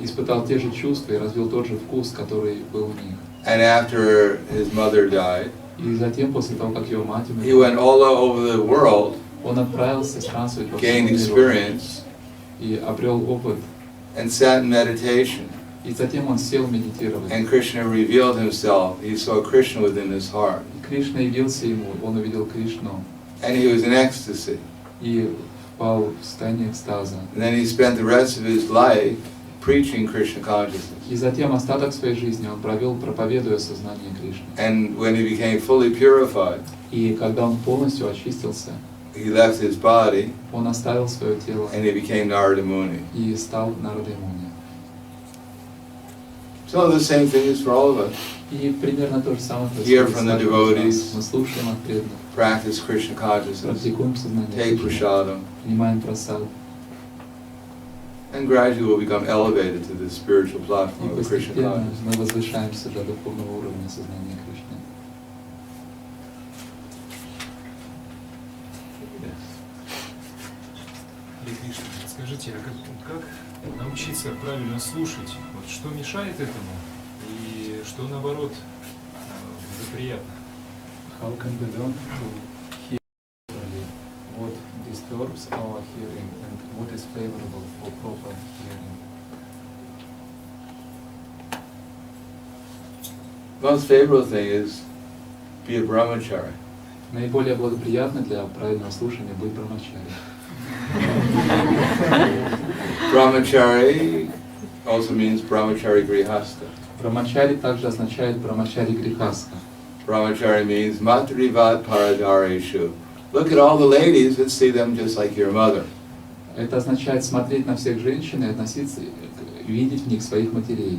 испытал те же чувства и развил тот же вкус, который был у них. And after his mother died, И затем, после того, как его мать he умерла, went all over the world, он отправился странствовать по всему gained миру experience, и обрел опыт. and sat in meditation. И затем он сел медитировать. And Krishna revealed himself. He saw Krishna within his heart. И Кришна явился ему, он увидел Кришну And he was in ecstasy. и впал в состояние экстаза. And then he spent the rest of his life preaching Krishna consciousness. И затем остаток своей жизни он провел, проповедуя сознание Кришны. And when he became fully purified, И когда он полностью очистился, he left his body он оставил свое тело and he became Narada Muni. и стал Нарадой Муни. So the same thing is for all of us. И примерно то же самое Hear происходит from с the каждым из devotees. нас. Мы слушаем от преданных, Practice Krishna consciousness. практикуем сознание Take Кришны, prasadam. принимаем прасад. And gradually we'll become elevated to the spiritual И platform of Krishna постепенно consciousness. мы возвышаемся до духовного уровня сознания Кришны. Харе Кришна, скажите, а как научиться правильно слушать? Вот что мешает этому и что наоборот благоприятно? How can we learn to hear properly? What disturbs our hearing and what is favorable for proper hearing? Most favorable thing is be a brahmachari. Наиболее благоприятно для правильного слушания быть брамачари. Brahmachari also means brahmachari grihastha. Брамачари также означает брамачари грихаска. Brahmachari means matrivat paradareshu. Look at all the ladies and see them just like your mother. Это означает смотреть на всех женщин и относиться, видеть в них своих матерей.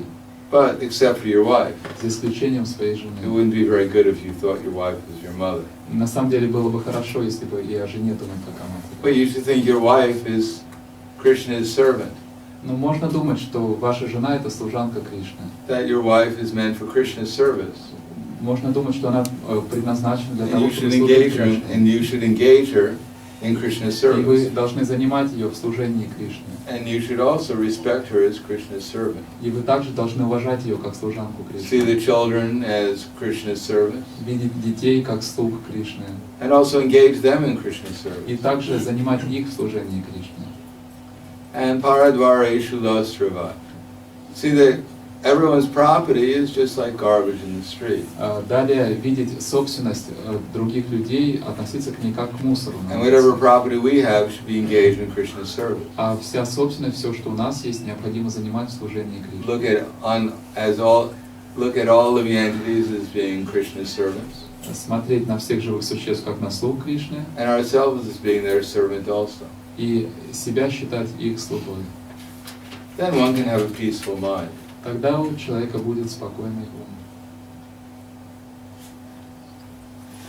But except for your wife. За исключением своей It жены. wouldn't be very good if you thought your wife was your mother. На самом деле было бы хорошо, если бы и о жене думать как о But матери. you should think your wife is Krishna's servant. Но можно думать, что ваша жена это служанка Кришны. That your wife is meant for Krishna's service. Можно думать, что она предназначена для And того, you чтобы should служить engage her, Кришне. and you should engage her in Krishna's И вы service. должны занимать ее в служении Кришне. And you should also respect her as Krishna's servant. И вы также должны уважать ее как служанку See Кришны. the children as Krishna's servants. Видеть детей как слуг Кришны. And also engage them in Krishna's service. И также занимать их в служении Кришне. And paradvareshu lasrava. See that everyone's property is just like garbage in the street. Далее видеть собственность других людей, относиться к ней как к мусору. And whatever property we have should be engaged in Krishna's service. А вся собственность, все, что у нас есть, необходимо занимать в служении Кришне. Look at all living entities as being Krishna's servants. Смотреть на всех живых существ как на слуг Кришны. And ourselves as being their servant also. И себя считать их слугой. Then one can have a peaceful mind. Тогда у человека будет спокойный ум.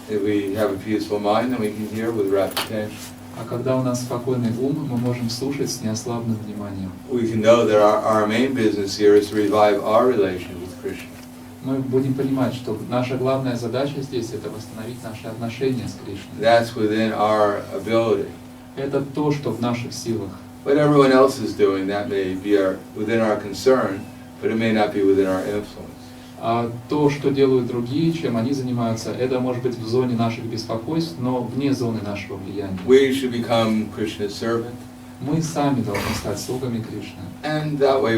If we have a peaceful mind, then we can hear with rapt attention. А когда у нас спокойный ум, мы можем слушать с неослабным вниманием. We can know that our main business here is to revive our relation with Krishna. Мы будем понимать, что наша главная задача здесь – это восстановить наши отношения с Кришной. That's within our ability. Это то, что в наших силах. What everyone else is doing, that may be within our concern, but it may not be within our influence. А то, что делают другие, чем они занимаются, это может быть в зоне наших беспокойств, но вне зоны нашего влияния. We should become Krishna's servant, Мы сами должны стать слугами Кришны. and that way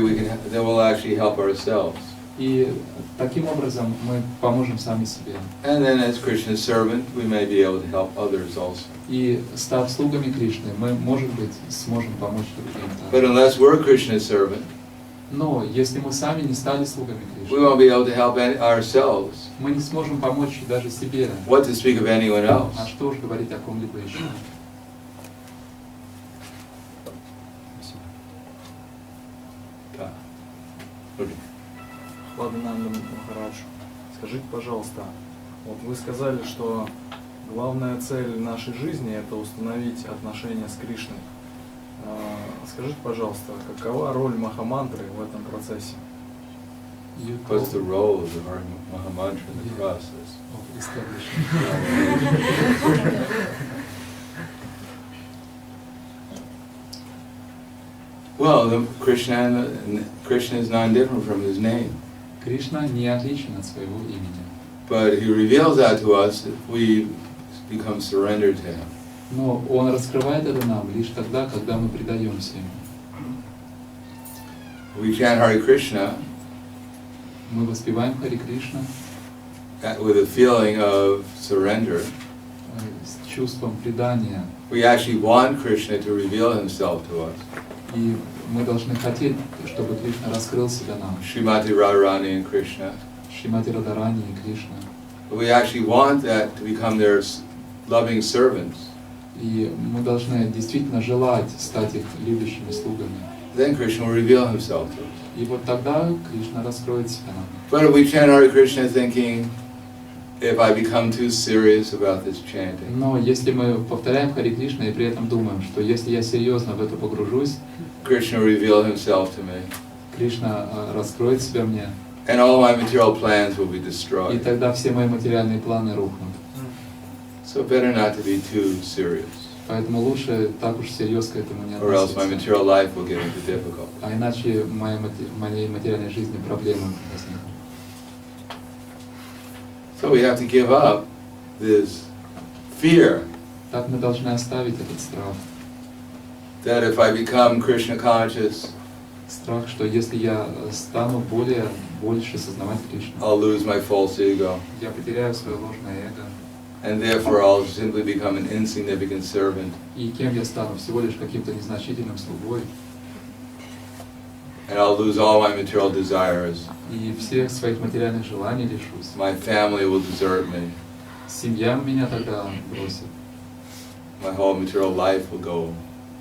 then we'll actually help ourselves. И таким образом мы поможем сами себе. And then as Krishna's servant, we may be able to help others also. И став слугами Кришны, мы, может быть, сможем помочь другим. But unless we're Krishna's servant, Но если мы сами не стали слугами we Кришны, won't be able to help ourselves. мы не сможем помочь даже себе. What to speak of anyone А else? что уж говорить о ком-либо еще. Okay. Прахладананда Махарадж, скажите, пожалуйста, вот вы сказали, что главная цель нашей жизни – это установить отношения с Кришной. Скажите, пожалуйста, какова роль Махамантры в этом процессе? What's the role of the Mahamantra in the process? Well, Krishna is non-different from his name. Кришна не отличен от своего имени. But he reveals that to us if we become surrendered to him. Но Он раскрывает это нам лишь тогда, когда мы предаемся Ему. We chant Hare Krishna Мы воспеваем Хари Кришна with a feeling of surrender. С чувством предания. We actually want Krishna to reveal himself to us. И мы должны хотеть, чтобы Кришна раскрыл себя нам. Srimati Radharani and Krishna. Шримати Радарани и Кришна. We actually want that to become their loving servants. И мы должны действительно желать стать их любящими слугами. Then Krishna will reveal himself to us. И вот тогда Кришна раскроет себя нам. But if we chant Hare Krishna thinking, if I become too serious about this chanting, Но если мы повторяем Хари Кришна и при этом думаем, что если я серьезно в это погружусь, Krishna will reveal himself to me. Кришна раскроет себя мне, And all my material plans will be и destroyed. тогда все мои материальные планы рухнут. So better not to be too serious, Поэтому лучше так уж всерьез к этому не or else my относиться. material life will get into difficulty. А иначе в моей материальной жизни проблемы возникнут. So we have to give up this fear Так мы должны оставить этот страх. that if I become Krishna conscious, Страх, что если я стану больше сознавать Кришну, I'll lose my false ego, я потеряю свое ложное эго. and therefore I'll simply become an insignificant servant. И кем я стану? Всего лишь каким-то незначительным слугой. And I'll lose all my material desires. И всех своих материальных желаний лишусь. My family will desert me. Семья меня тогда бросит. My whole material life will go,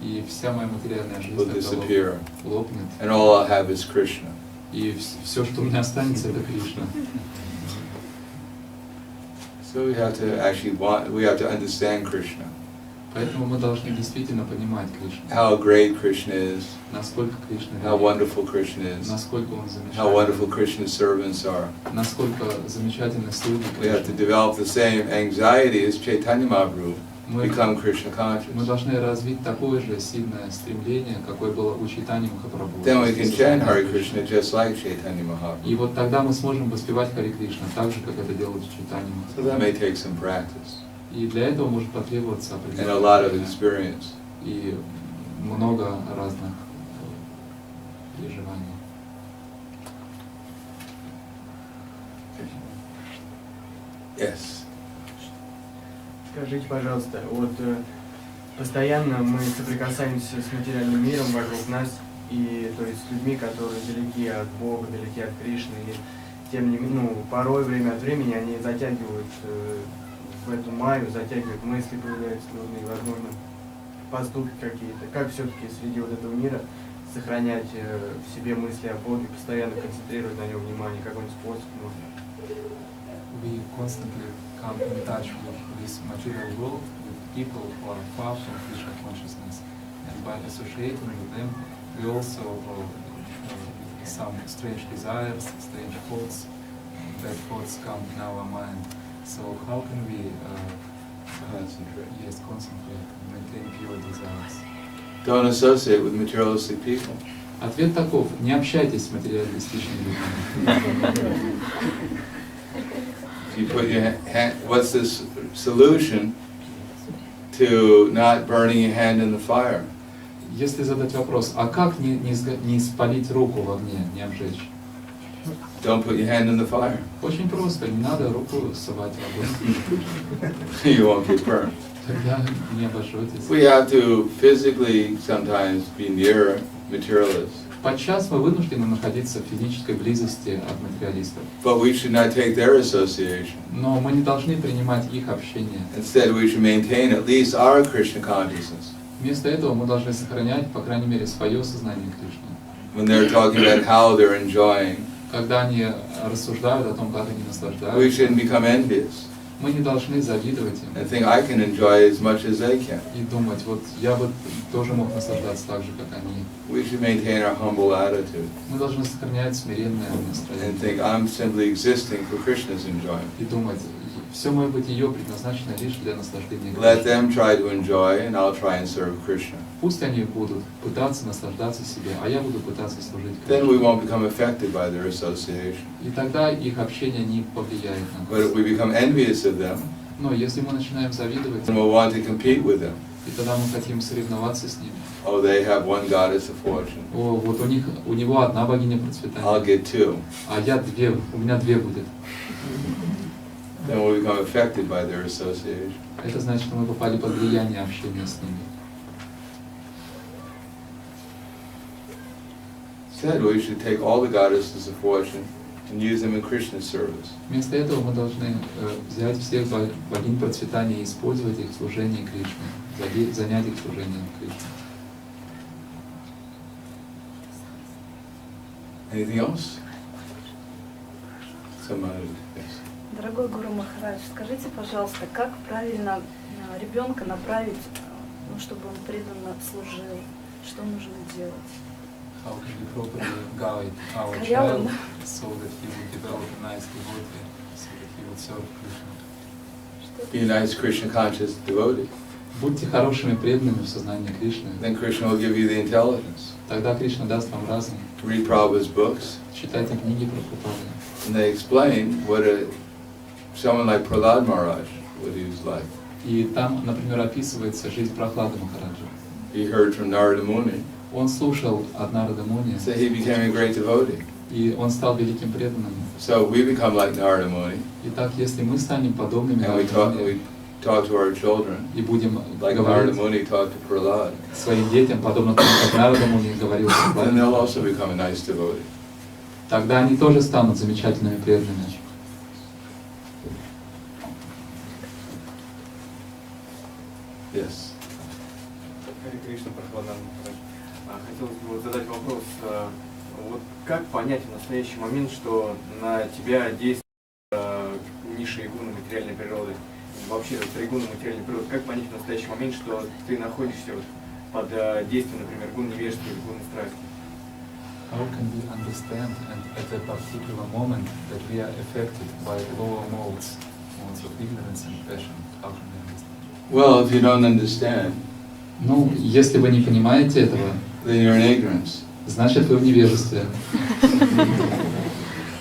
И вся моя материальная жизнь will тогда disappear. лопнет. And all I'll have is Krishna. И все, что у меня останется, это Кришна. So we have to understand Krishna. Поэтому мы должны действительно понимать Кришну. How great Krishna is. Насколько Кришна How велик, wonderful Krishna is. насколько он How wonderful замечательный, Krishna's servants are. насколько замечательны слуги We have to Кришны. develop the same anxiety as Chaitanya Mahaprabhu. Мы Become Krishna conscious. должны развить такое же сильное стремление, какое было у Чайтаньи Махапрабху. Then we can chant Hare Krishna just like Chaitanya Mahaprabhu. И вот тогда мы сможем воспевать Харе Кришна, так же, как это делают Чайтанья So that may Махапрабху. take some practice И для этого может потребоваться and a lot of определенное experience. и много разных переживаний. Yes. Скажите, пожалуйста, вот постоянно мы соприкасаемся с материальным миром вокруг нас, и то есть с людьми, которые далеки от Бога, далеки от Кришны, и тем не менее, порой время от времени они затягивают в эту майю, затягивают мысли, появляются трудные, возможно, поступки какие-то. Как все-таки среди вот этого мира сохранять в себе мысли о Боге, постоянно концентрировать на нем внимание, какой-нибудь способ можно? We constantly come in touch with this material world, with people who are far from Krishna consciousness, and by associating with them, we also some strange desires, strange thoughts. Bad thoughts come in our mind. So how can we Concentrate. yes, concentrate, maintain pure desires? Don't associate with materialistic people. Ответ таков: не общайтесь с материалистичными людьми. You put your hand, what's this solution to not burning your hand in the fire? Если задать вопрос, а как не спалить руку в огне, не обжечь? Don't put your hand in the fire. Очень просто, не надо руку совать в огонь, You won't get burned. тогда не обожжетесь. We have to physically sometimes be near materialists, Подчас мы вынуждены находиться в физической близости от материалистов, but we should not take their association. но мы не должны принимать их общение. Instead, we should maintain at least our Krishna consciousness. Вместо этого мы должны сохранять, по крайней мере, свое сознание Кришны. When they're talking about how they're enjoying, Когда они рассуждают о том, как они we наслаждаются, shouldn't become envious мы не должны завидовать им and think I can enjoy as much as they can. и думать, вот я бы тоже мог наслаждаться так же, как они. We should maintain our humble attitude Мы должны сохранять смиренное and настроение think I'm simply existing for Krishna's enjoyment. и думать, все мое бытие предназначено лишь для наслаждения Let Кришны. them try to enjoy and I'll try and serve Krishna. Пусть они будут пытаться наслаждаться себе, а я буду пытаться служить Then we Кришне. won't become affected by their association. И тогда их общение не повлияет на But if we become envious of them, Но если мы начинаем завидовать, then we'll want to compete with them. и тогда мы хотим соревноваться с ними. Oh, they have one goddess of fortune. О, вот у него одна богиня I'll процветания, get two. а у меня две будет. Then we'll become affected by their association. Это значит, что мы попали под влияние общения с ними. Instead, we should take all the goddesses of fortune and use them in Krishna's service. Вместо этого мы должны взять всех богинь процветания и использовать их в служении Кришне, занять их служением Кришне. Anything else? Somebody, yes. Дорогой Гуру Махарадж, скажите, пожалуйста, как правильно ребенка направить, чтобы он преданно служил? Что нужно делать? How can we properly guide our Корявым. child so that he will develop a nice devotee, so that he will serve Krishna? Be a nice Krishna conscious devotee. Будьте хорошими преданными в сознании Кришны. Then Krishna will give you the intelligence. Тогда Кришна даст вам разум. Read Prabhupada's books, Читайте книги Прабхупады. and they explain what someone like Prahlad Maharaj, what he was like. И там, например, описывается жизнь Прахлады Махараджа. He heard from Narada-Muni, Он слушал от Нарада-Муни, so he became a great devotee. и он стал великим преданным. So we become like Narada-Muni, Итак, если мы станем подобными and we Нарада-Муни, talk to our children, и будем like говорить Narada Muni talked to Prahlad, своим детям, подобно тому, как Нарада-Муни говорил с then they'll Прахладой, also become a nice devotee. тогда они тоже станут замечательными преданными. Yes. Харе Кришна, Прахладананда Свами. Хотелось бы вот задать вопрос, вот как понять в настоящий момент, что на тебя действуют низшие гуны материальной природы, вообще тригуны материальной природы, как понять в настоящий момент, что ты находишься под действием, например, гун невежества или гуны страсти? How can we understand at a particular moment that we are affected by lower modes of ignorance and passion? How can we understand? Well, if you don't understand, Ну, если вы не понимаете этого, then you're in ignorance. значит вы в невежестве.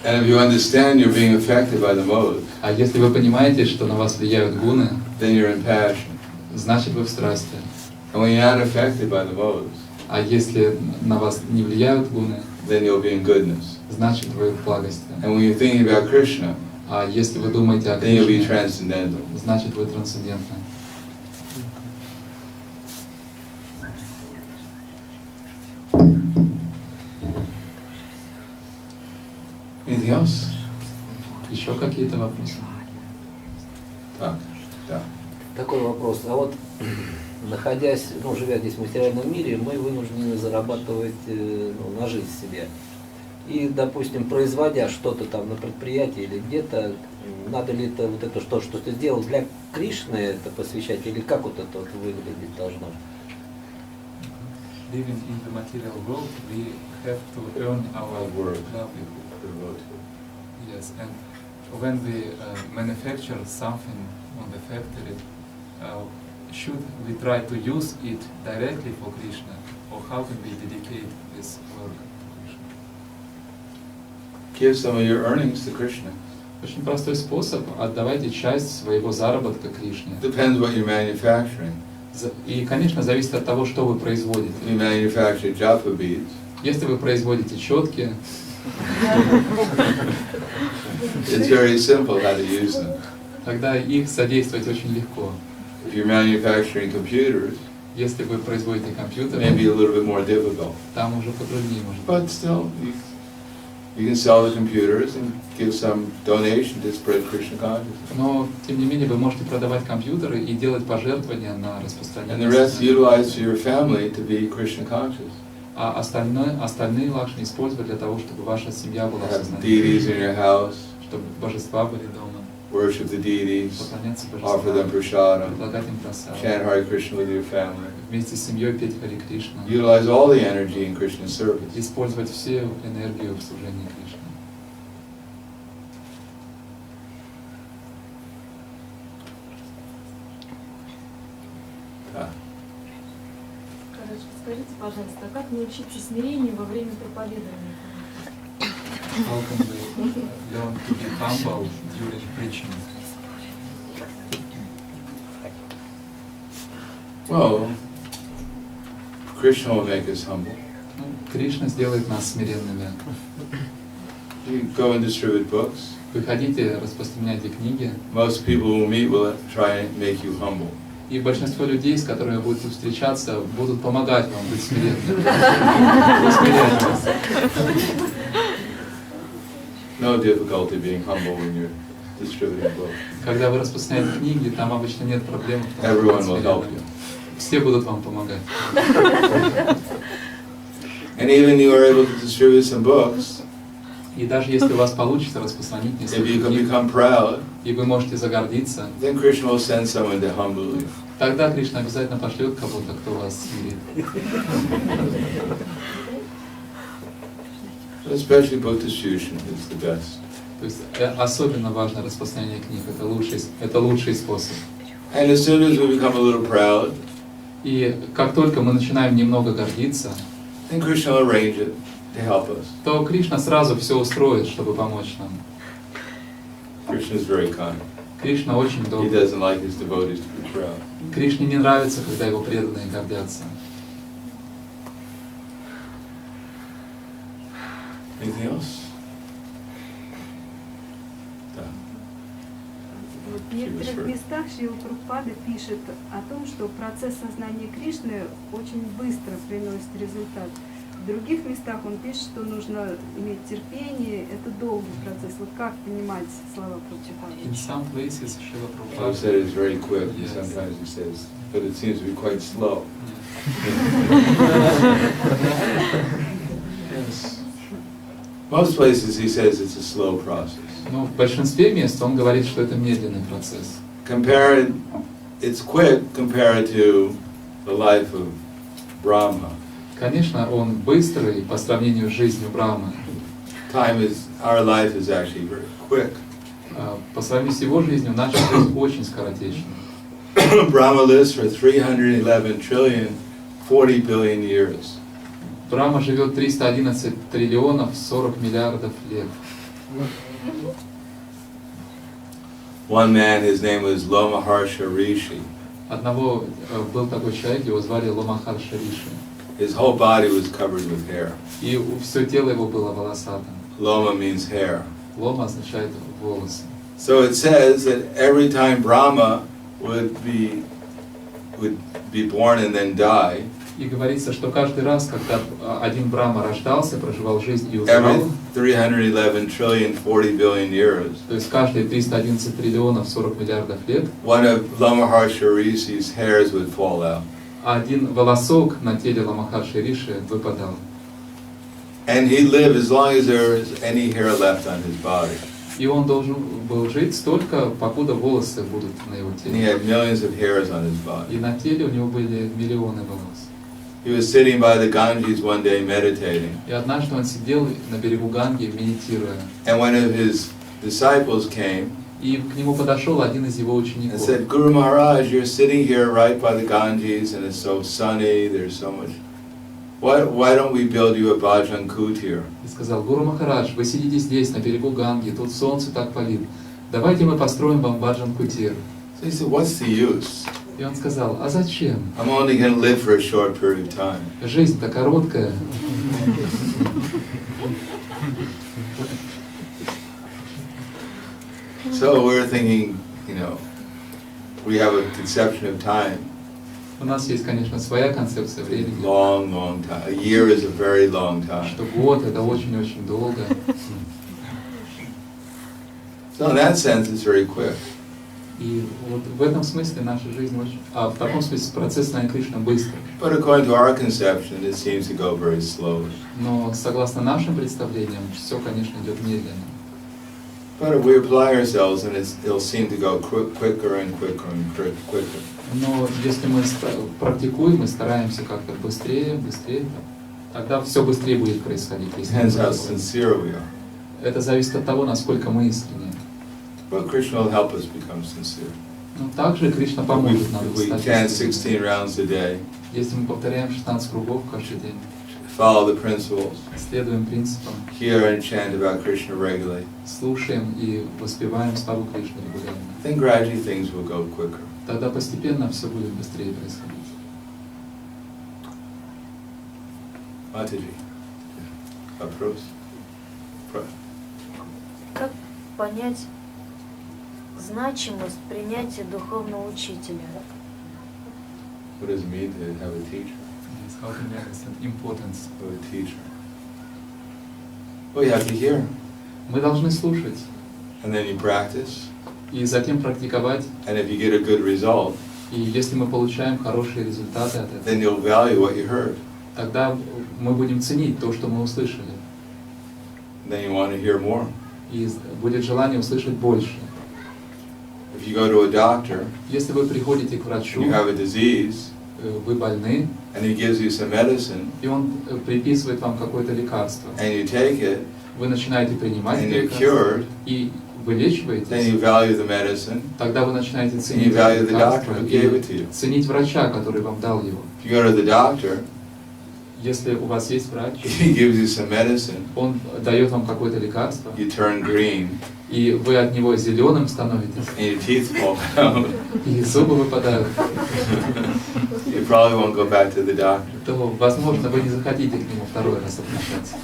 And if you understand you're being affected by the modes, А если вы понимаете, что на вас влияют гуны, then you're in passion. значит вы в страсти. And when you're not affected by the modes, А если на вас не влияют гуны, then you'll be in goodness. значит вы в благости. And when you're thinking about Krishna, А если вы думаете о then you'll be Кришне, transcendental. значит вы трансцендентны. Anything else? Еще какие-то вопросы? Так, да. Такой вопрос. А вот находясь, живя здесь в материальном мире, мы вынуждены зарабатывать на жизнь себе. И, допустим, производя что-то там на предприятии или где-то, надо ли это вот это что ты сделал для Кришны это посвящать, или как вот это вот выглядеть должно? Living in the material world, we have to earn our livelihood. Yes, and when we manufacture something on the factory, should we try to use it directly for Krishna, or how can we dedicate this work to Krishna? Give some of your earnings to Krishna. Очень простой способ. Отдавайте часть своего заработка Кришне. Depends what you're manufacturing. И, конечно, зависит от того, что вы производите. You manufacture japa beads. Если вы производите четки, It's very simple how to use them. тогда их задействовать очень легко. If you're manufacturing computers, Если вы производите компьютеры, maybe a little bit more difficult. там уже потруднее может быть. But still, you can sell the computers and give some donation to spread Krishna consciousness. Но, тем не менее, вы можете продавать компьютеры и делать пожертвования на And распространение. the rest utilize for your family to be Krishna conscious. А остальные лакшми использовать для того, чтобы ваша семья была Have сознательной, deities in your house, чтобы божества были дома, worship the deities, поклоняться offer them божествам, prasadam, предлагать им просад, chant Hare Krishna with your family. вместе с семьей петь Хари Кришна, Utilize all the energy in Krishna's service. использовать всю энергию в служении Кришне. Ah. Скажите, пожалуйста, а как научиться смирению во время проповедования? How can we learn to be humble during preaching? Well, Krishna will make us humble. Кришна сделает нас смиренными. You go and distribute books. Вы хотите, распространяйте книги, Most people who meet will try and make you humble. и большинство людей, с которыми вы будете встречаться, будут помогать вам быть смиренными. Усмирять вас. No difficulty being humble when you're distributing books. Когда вы распространяете книги, там обычно нет проблем. потому что Everyone вы will help смиренны. you. Все будут вам помогать. And even you are able to distribute some books, И даже если у вас получится распространить if you несколько can книг, become proud, и вы можете загордиться, then Krishna will send someone to humble you. тогда Кришна обязательно пошлет кого-то, кто вас смирит. Especially book distribution is the best. То есть особенно важно распространение книг. Это лучший способ. And as soon as we become a little proud, И как только мы начинаем немного гордиться, then Krishna will arrange it to help us. то Кришна сразу все устроит, чтобы помочь нам. Krishna is very kind. Кришна очень He добрый. doesn't like his devotees to be proud. Кришне не нравится, когда его преданные гордятся. Anything else? Да. Вот В некоторых местах Шрила Прабхупада пишет о том, что процесс сознания Кришны очень быстро приносит результат. В других местах он пишет, что нужно иметь терпение, это долгий процесс. Вот как понимать слова Прабхупады? In some places, Шрила He Прабхупада said it's very quick, and Yes. sometimes he says, but it seems to be quite slow. Most places he says it's a slow process. Но в большинстве мест он говорит, что это медленный процесс. It's quick compared to the life of Brahma. Конечно, он быстрый по сравнению с жизнью Брамы. Our life is actually very quick. По сравнению с его жизнью, наша жизнь очень скоротечна. Brahma lives for 311 trillion, 40 billion years. Брахма живет 311 триллионов 40 миллиардов лет. One man, his name was Lomaharsha Rishi. Одного был такой человек, его звали Ломахарша Риши. His whole body was covered with hair. И все тело его было волосатым. Loma means hair. Лома означает волосы. So it says that every time Brahma would be born and then die, И говорится, что каждый раз, когда один Брахма рождался, проживал жизнь и every умирал, 311 trillion, 40 billion years, то есть каждые 311 триллионов 40 миллиардов лет, one of Lomaharsha Rishi's hairs would fall out. один волосок на теле Ломахарши Риши выпадал. And he lived as long as there was any hair left on his body. И он должен был жить столько, покуда волосы будут на его And he теле. had millions of hairs on his body. И на теле у него были миллионы волос. He was sitting by the Ganges one day meditating. И однажды он сидел на берегу Ганги, медитируя. And one of his disciples came И к нему подошел один из его and учеников. said, Guru Maharaj, you're sitting here right by the Ganges and it's so sunny, there's so much. Why don't we build you a bhajan kutir? И сказал: Гуру Махарадж, вы сидите здесь, на берегу Ганги, тут солнце так палит. Давайте мы построим вам баджан кутир. So he said, what's the use? И он сказал: а зачем? I'm only going to live for a short period of time. Жизнь-то короткая. So we're thinking, we have a conception of time. У нас есть, конечно, своя концепция времени. Long, long time. A year is a very long time. Что год — это очень-очень долго. So in that sense, it's very quick. И вот в этом смысле наша жизнь очень... А в таком смысле процесс сознания Кришны быстрый. But according to our conception, it seems to go very slowly. Но согласно нашим представлениям, все, конечно, идет медленно. But if we apply ourselves, and it'll seem to go quicker and quicker and quicker. Но если мы практикуем и стараемся как-то быстрее, тогда все быстрее будет происходить. Depends how sincere we are. Это зависит от того, насколько мы искренни. But Krishna will help us become sincere. Но также Кришна поможет нам We стать chant искренними. 16 rounds a day, Если мы повторяем 16 кругов каждый день, follow the principles, следуем принципам, hear and chant about Krishna regularly, слушаем и воспеваем славу Кришны регулярно, then gradually things will go quicker. тогда постепенно все будет быстрее происходить. Mataji, вопрос? Как понять значимость принятия духовного учителя? What does it mean to have a teacher? Yes, how to understand importance. Of a teacher? Well, you have to hear, Мы должны слушать and then you practice, и затем практиковать. and if you get a good result, И если мы получаем хорошие результаты от этого, then you'll value what you heard. тогда мы будем ценить то, что мы услышали. Then you want to hear more. И будет желание услышать больше. If you go to a doctor, Если вы приходите к врачу, you have a disease, вы больны, and he gives you some medicine, и он приписывает вам какое-то лекарство, and you take it, вы начинаете принимать and это you're лекарство, cured, и then вылечиваетесь, you value the medicine, тогда вы начинаете and ценить you value the лекарство doctor who gave it to и you. ценить врача, который вам дал его. If you go to the doctor, Если у вас есть врач, he gives you some medicine, он дает вам какое-то лекарство, you turn green, и вы от него зеленым становитесь, and your teeth fall out, и зубы выпадают, you probably won't go back to the doctor. то, возможно, вы не захотите к нему второй раз обращаться.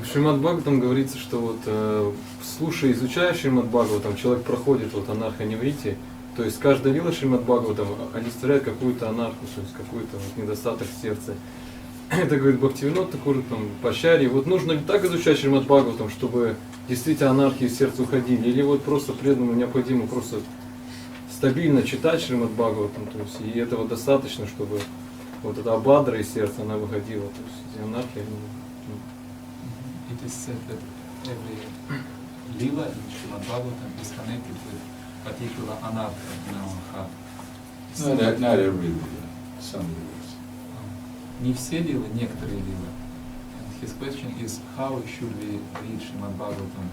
Еще Шримад Бхагаватам говорится, что вот слушая, изучая Шримад Бхагаватам, человек проходит вот анарха-неврити, то есть каждая лила Шримад Бхагаватам олицетворяет какую-то анарху, то есть какой-то вот недостаток сердца. Это говорит Бхактивиданта Свами Прабхупадой, Пачарьи. Вот нужно ли так изучать Шримад Бхагаватам, чтобы действительно анархи из сердца уходили, или вот просто преданному необходимо просто стабильно читать Шримад Бхагаватам, то есть и этого достаточно, чтобы вот эта абадра из сердца, она выходила, то есть эти анархии, It is said that every lila in Srimad Bhagavatam is connected with particular anartha in our heart. Not every lila, some lilas. Не все лилы, некоторые лилы. And his question is, how should we read Srimad Bhagavatam?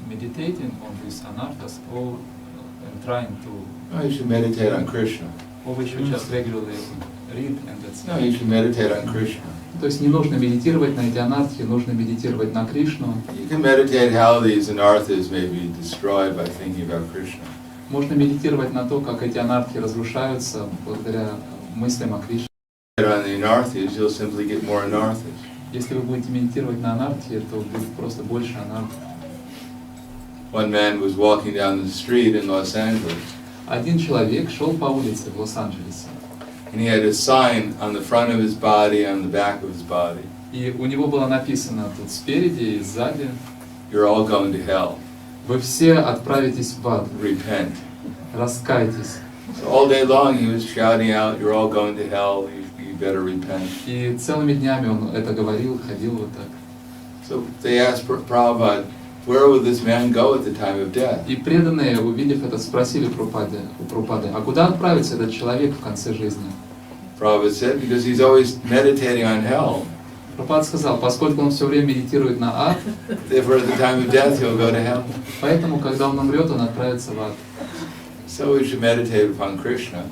Meditating on these anarthas or and trying to... No, you should meditate on Krishna. Or we should just regularly read and that's it. No, you should meditate on Krishna. То есть не нужно медитировать на эти анархи, нужно медитировать на Кришну. You can meditate how these anarthas may be destroyed by thinking about Krishna. Можно медитировать на то, как эти анархи разрушаются благодаря мыслям о Кришне. On the anarthas, you'll simply get more anarthas. Если вы будете медитировать на анархи, то будет просто больше анархи. One man was walking down the street in Los Angeles. Один человек шел по улице в Лос-Анджелесе. And he had a sign on the front of his body, on the back of his body. И у него было написано тут спереди и сзади: You're all going to hell. Вы все отправитесь в ад. Repent. Раскайтесь. So all day long he was shouting out, "You're all going to hell. You better repent." И целыми днями он это говорил, ходил вот так. So they asked Prabhupada, where would this man go at the time of death? И преданные, увидев это, спросили у Прабхупады, а куда отправится этот человек в конце жизни? Prabhupada said, because he's always meditating on hell. Прабхупада сказал, поскольку он все время медитирует на ад, Therefore, at the time of death, he'll go to hell. поэтому, когда он умрет, он отправится в ад. So we should meditate upon Krishna.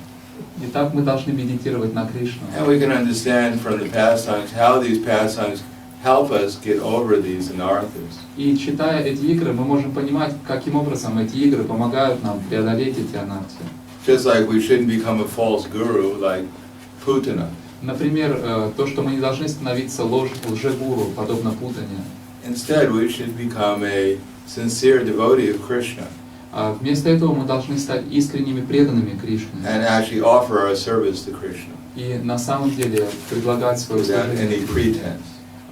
Итак, мы должны медитировать на Кришну. And we can understand from the pastimes how these pastimes help us get over these anarthas. И читая эти игры, мы можем понимать, каким образом эти игры помогают нам преодолеть эти анархии. Just like we shouldn't become a false guru like Putana. Например, то, что мы не должны становиться лжегуру, подобно Путане. Instead, we should become a sincere devotee of Krishna. А вместо этого мы должны стать искренними преданными Кришне. And actually offer our service to Krishna. И на самом деле предлагать свое служение,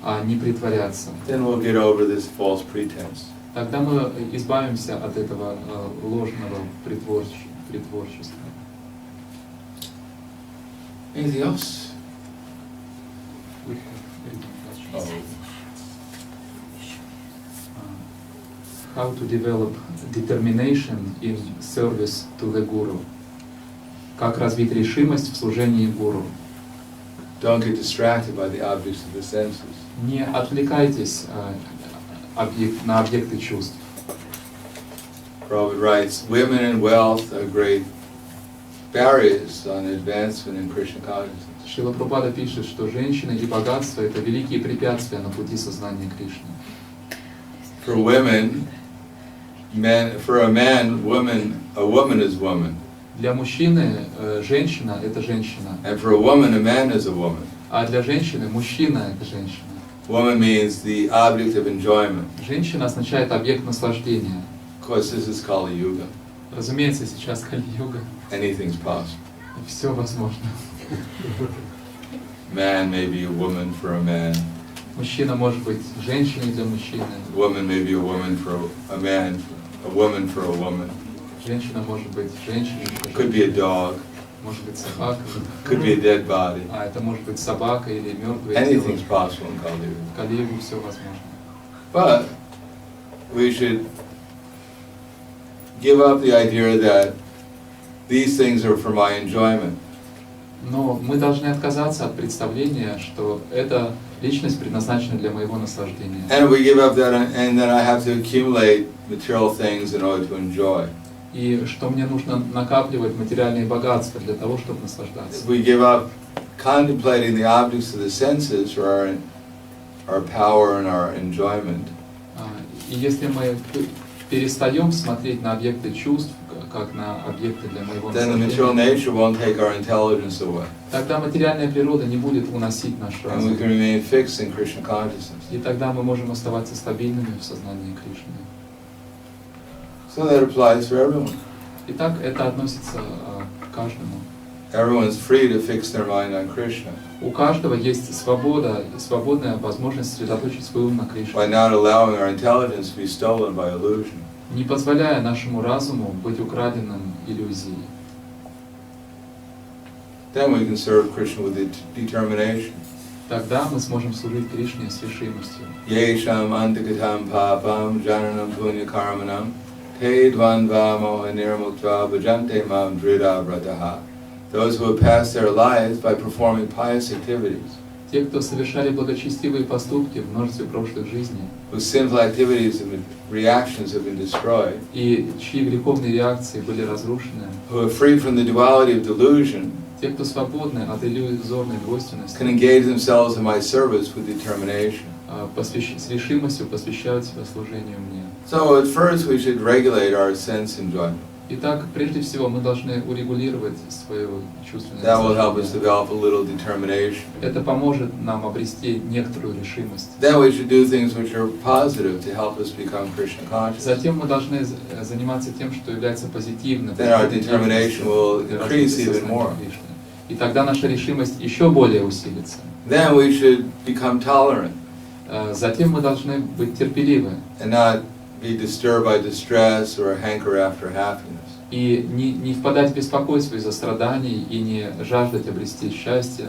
а не притворяться. Then we'll get over this false pretense. Тогда мы избавимся от этого ложного притворчества. Anything else? How to develop determination in service to the guru. Как развить решимость в служении гуру. Don't get distracted by the objects of the senses. Не отвлекайтесь на объекты чувств. Prabhupada writes, women and wealth are great barriers on advancement in Krishna consciousness. Шрила Прабхупада пишет, что женщины и богатство — это великие препятствия на пути сознания Кришны. For women, for a man, a woman is woman. Для мужчины женщина — это женщина. And for a woman, a man is a woman. А для женщины мужчина — это женщина. Woman means the object of enjoyment. Женщина означает объект наслаждения. Of course, this is Kali Yuga. Разумеется, сейчас Кали-юга. Anything's possible. Все возможно. Man may be a woman for a man. Мужчина может быть женщиной для мужчины. Woman may be a woman for a man. A woman for a woman. Женщина может быть женщиной. Could be a dog. Может быть собака. Could be a dead body. А это может быть собака или мертвое тело. Anything's possible in Kali Yuga. В Кали-югу все возможно. But we should give up the idea that these things are for my enjoyment. Но мы должны отказаться от представления, что эта личность предназначена для моего наслаждения. And we give up that, and then I have to accumulate material things in order to enjoy. И что мне нужно накапливать материальные богатства для того, чтобы наслаждаться. We give up contemplating the objects of the senses for our power and our enjoyment. И если мы перестаем смотреть на объекты чувств как на объекты для моего then the material наслаждения, nature won't take our intelligence away. тогда материальная природа не будет уносить наш And we разум. can remain fixed in Krishna consciousness. И тогда мы можем оставаться стабильными в сознании Кришны. So that applies for everyone. Итак, это относится к каждому. Everyone's free to fix their mind on Krishna У каждого есть свобода, свободная возможность сосредоточить свой ум на Кришне, by not allowing our intelligence to be stolen by illusion. не позволяя нашему разуму быть украденным иллюзией. Then we can serve Krishna with determination. Тогда мы сможем служить Кришне с решимостью. Yesham antikatam papam jananam punya karmanam te dvanva moha nirmukta bhajante mam drida vrataha. Those who have passed their lives by performing pious activities, Те, кто совершали благочестивые поступки в множестве прошлых жизней, whose sinful activities and reactions have been destroyed, и чьи греховные реакции были разрушены, who are free from the duality of delusion, те, кто свободны от иллюзорной двойственности, can engage themselves in my service with determination. с решимостью посвящают себя служению мне. So at first we should regulate our sense enjoyment. Итак, прежде всего мы должны урегулировать свое чувственное That will help us наслаждение. develop a little determination. Это поможет нам обрести некоторую решимость. Then we should do things which are positive to help us become Krishna conscious. Затем мы должны заниматься тем, что является позитивным. Then our determination will increase even more. И тогда наша решимость еще более усилится. Then we should become tolerant Затем мы должны быть терпеливы and not be disturbed by distress or hanker after happiness. и не впадать в беспокойство из-за страданий и не жаждать обрести счастье.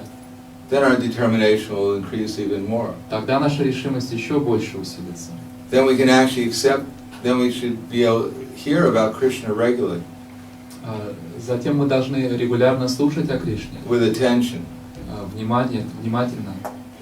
Then our determination will increase even more. Тогда наша решимость еще больше усилится. Then we can actually accept, then we should be able to hear about Krishna regularly Затем мы должны регулярно слушать о Кришне, with attention. внимательно.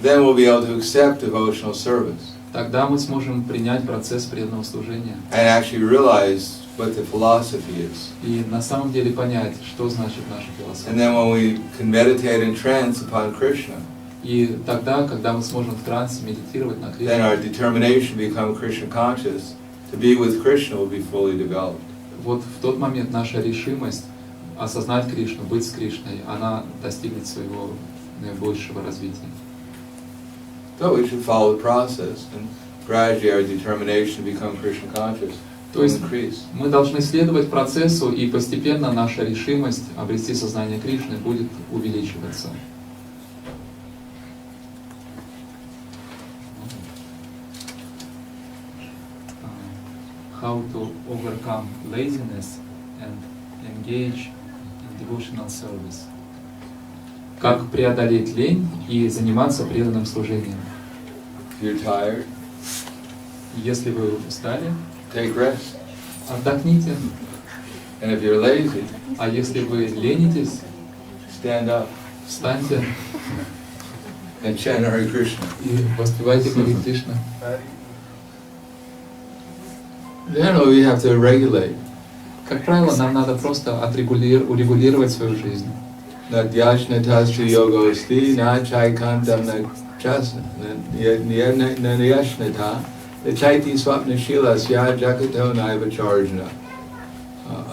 Then we'll be able to accept devotional service Тогда мы сможем принять процесс преданного служения and actually realize what the philosophy is. и на самом деле понять, что значит наша And философия. then when we can meditate in trance upon Krishna, И тогда, когда мы сможем в трансе медитировать на then our Кришну, determination to become Krishna conscious, to be with Krishna, will be fully developed. вот в тот момент наша решимость осознать Кришну, быть с Кришной, она достигнет своего наибольшего развития. So we should follow the process, and gradually our determination to become Krishna conscious То will есть increase. мы должны следовать процессу, и постепенно наша решимость обрести сознание Кришны будет увеличиваться. How to overcome laziness and engage in devotional service. Как преодолеть лень и заниматься преданным служением. If you're tired, Если вы устали, take rest. отдохните. And if you're lazy, А если вы ленитесь, stand up встаньте and chant Hare Krishna. и воспевайте Харе Кришна. Then we have to regulate. Как правило, нам надо просто урегулировать свою жизнь. Nadyashna tasya yogosti na chaikantam na chasna na yashnata the chaiti swapna shilasya jakato naiva charjana.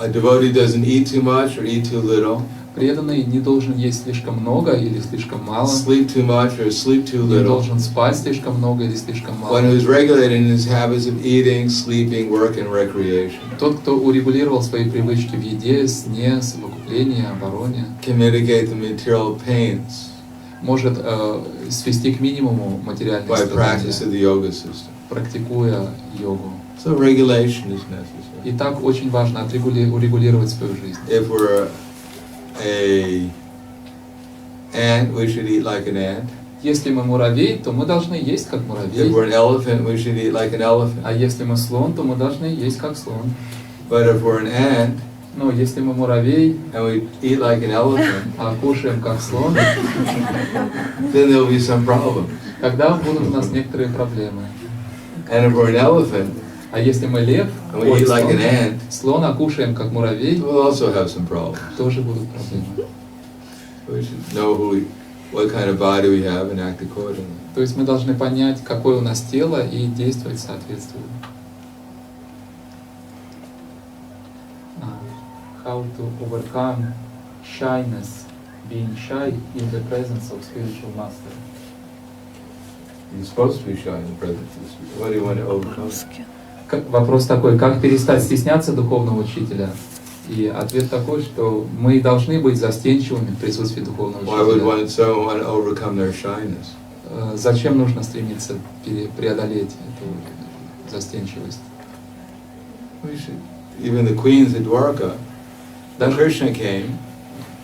A devotee doesn't eat too much or eat too little, Преданный не должен есть слишком много или слишком мало, sleep too much or sleep too не little. должен спать слишком много или слишком One мало. who's regulating his habits of eating, sleeping, work, and recreation Тот, кто урегулировал свои привычки в еде, сне, совокуплении, обороне, can mitigate the material pains может свести к минимуму материальные by practice страдания, of the yoga system. практикуя йогу. So regulation is necessary. И так очень важно урегулировать свою жизнь. If we're a ant, we should eat like an ant. Если мы муравей, то мы должны есть как If муравей. we're an elephant, we should eat like an elephant. А если мы слон, то мы должны есть как слон. But if we're an ant Но если мы муравей, and we eat like an elephant, а кушаем как слон, then there'll be some problems. тогда будут у нас некоторые проблемы. And if we're an elephant А если мы лев, and we eat like an ant, слон, а кушаем как муравей, we'll also have some problems. тоже будут проблемы. We should know what kind of body we have and act accordingly. То есть мы должны понять, какое у нас тело, и действовать соответственно. how to overcome shyness, being shy in the presence of spiritual master. You're supposed to be shy in the presence of the Spirit. What do you want to overcome? Вопрос такой, как перестать стесняться духовного учителя? И ответ такой, что мы должны быть застенчивыми в присутствии духовного Why would учителя. someone want to overcome their shyness? Зачем нужно стремиться преодолеть эту застенчивость? Even the queens of Dwarka, when Krishna came,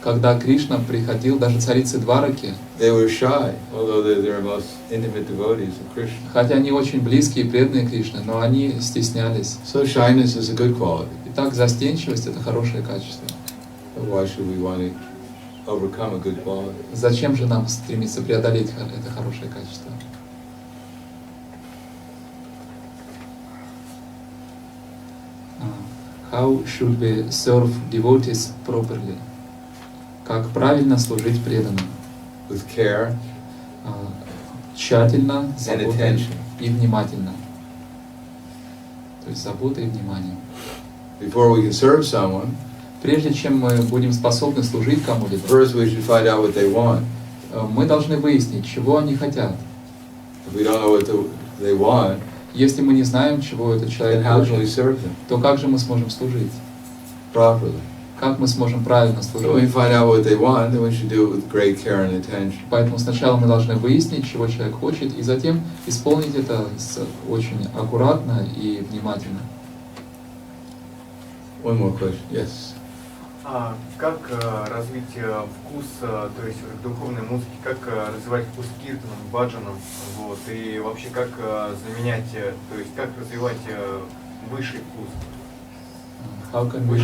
когда Кришна приходил, даже царицы Двараки, they were shy, although they're most intimate devotees of Krishna. Хотя они очень близкие и преданные Кришне, но они стеснялись. So shyness is a good quality. Итак, застенчивость — это хорошее качество. Why should we want to overcome a good quality? Зачем же нам стремиться преодолеть это хорошее качество? How should we serve devotees properly? Как правильно служить преданным? With care, тщательно, and заботой attention. и внимательно. То есть забота и внимание. Before we can serve someone, Прежде чем мы будем способны служить кому-либо, first we should find out what they want. Мы должны выяснить, чего они хотят. If we don't know what they want, Если мы не знаем, чего этот then человек how can we хочет, serve them то как же мы сможем служить? properly? Как мы сможем правильно So when we служить? find out what they want, then we should do it with great care and attention. Поэтому сначала мы должны выяснить, чего человек хочет, и затем исполнить это очень аккуратно и внимательно. One more question. Yes. Как развить вкус, то есть к духовной музыке, как развивать вкус к киртанам, баджанам, вот, и вообще как заменять, то есть как развивать высший вкус? How can we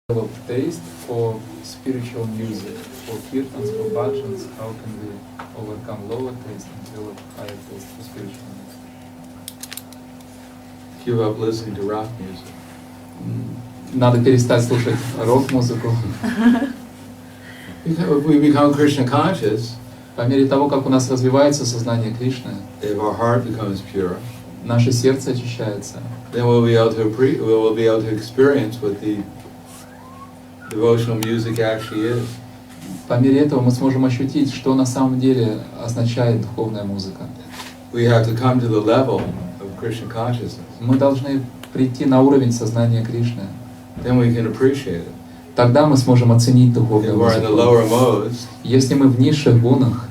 develop taste for spiritual music, for kirtans, for bhajans? How can we overcome lower taste and develop higher taste for spiritual music? Give up listening to rock music. Надо перестать слушать рок-музыку. If we become Krishna conscious, По мере того, как у нас развивается сознание Кришны, if our heart becomes pure, наше сердце очищается. then we'll be able to experience what the devotional music actually is. По мере этого мы сможем ощутить, что на самом деле означает духовная музыка. We have to come to the level of Krishna consciousness. Мы должны прийти на уровень сознания Кришны. Then we can appreciate it. Тогда мы сможем оценить If духовную we're in the музыку. lower modes, Если мы в низших гунах,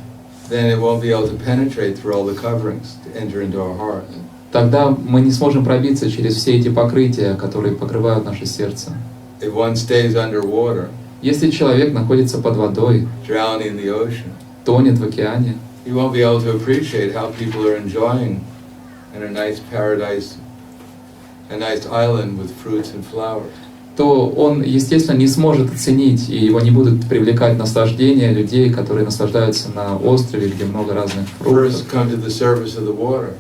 then it won't be able to penetrate through all the coverings to enter into our heart. тогда мы не сможем пробиться через все эти покрытия, которые покрывают наше сердце. If one stays underwater, Если человек находится под водой, drowning in the ocean, тонет в океане, he won't be able to appreciate how people are enjoying in a nice paradise, a nice island with fruits and flowers. то он, естественно, не сможет оценить, и его не будут привлекать наслаждения людей, которые наслаждаются на острове, где много разных фруктов. First come to the surface of the water.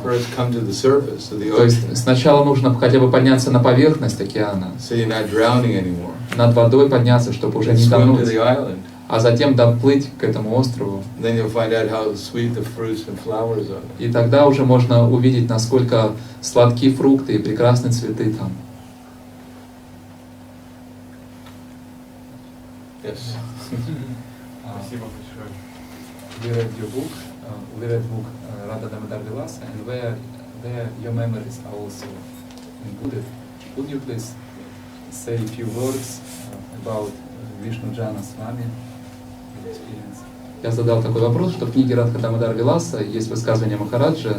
First come to the surface of the То есть ocean, сначала нужно хотя бы подняться на поверхность океана, so you're not drowning anymore. над водой подняться, чтобы уже And не swim to тонуть, the island. а затем доплыть к этому острову. Then you'll find out how sweet the fruits and flowers are. И тогда уже можно увидеть, насколько сладкие фрукты и прекрасные цветы там. Yes. Спасибо большое. We read your book, Radha-Damodara Vilasa, and there your memories are also included. Would you please say a few words about Вишнуджаной Свами, your experience? Я задал такой вопрос, что в книге Радха-Дамодара Виласа есть высказывание Махараджа,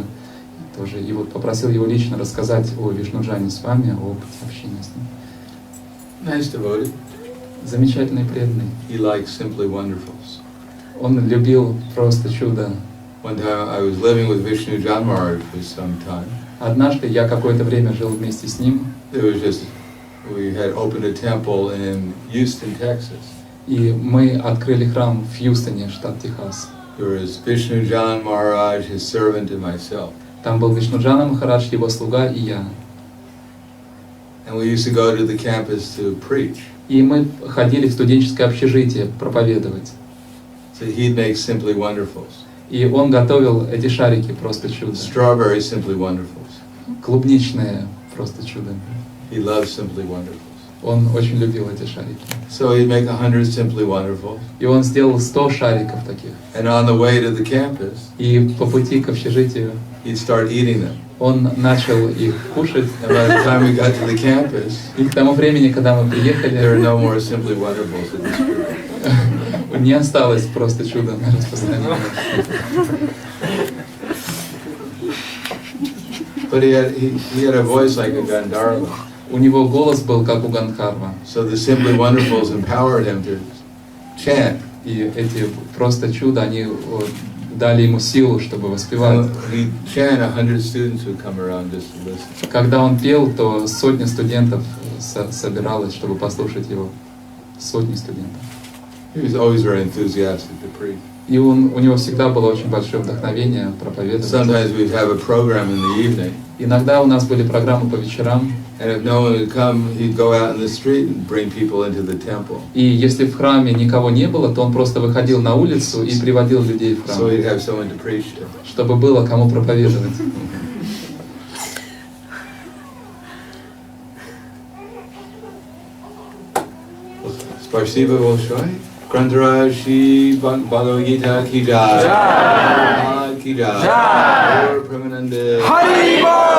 тоже, и вот попросил его лично рассказать о Вишнуджане Свами, о опыте общения с ним. Nice devotee. Замечательный преданный. He likes simply wonderfuls. Он любил просто чудо. One time I was living with Vishnuджaной Maharaj for some time. Однажды я какое-то время жил вместе с ним. We had opened a temple in Houston, Texas. И мы открыли храм в Хьюстоне, штат Техас. There was Vishnuджaной Maharaj, his servant, and myself. Там был Вишнуджана Махарадж, его слуга и я. And we used to go to the campus to preach. И мы ходили в студенческое общежитие проповедовать. So he'd make simply wonderfuls. И он готовил эти шарики, просто чудо. Strawberry simply wonderfuls. Клубничные, просто чудо. He loves simply wonderfuls. Он очень любил эти шарики. So he'd make 100 simply wonderful. И он сделал 100 шариков таких. And on the way to the campus, И по пути к общежитию he'd start eating them. он начал их кушать. And by the time we got to the campus, И к тому времени, когда мы приехали, there were no more simply wonderfuls in this group. не осталось просто чуда на распространение. But he had a voice like a Gandharva. У него голос был как у Гандхарва. So the simply wonderfuls empowered him to chant. И эти просто чуда, они дали ему силу, чтобы воспевать. He'd chant, 100 students would come around just to listen. Когда он пел, то сотни студентов собиралось, чтобы послушать его. Сотни студентов. He was always very enthusiastic to preach. И у него всегда было очень большое вдохновение проповедовать. Sometimes we'd have a program in the evening. Иногда у нас были программы по вечерам. And if no one would come, he'd go out in the street and bring people into the temple. И если в храме никого не было, то он просто выходил на улицу и приводил людей в храм. So he'd have someone to preach to. Чтобы было кому проповедовать. Спасибо большое. Грантаражи Бхагавад-гита ки джай. Ки джай. Прахладананда.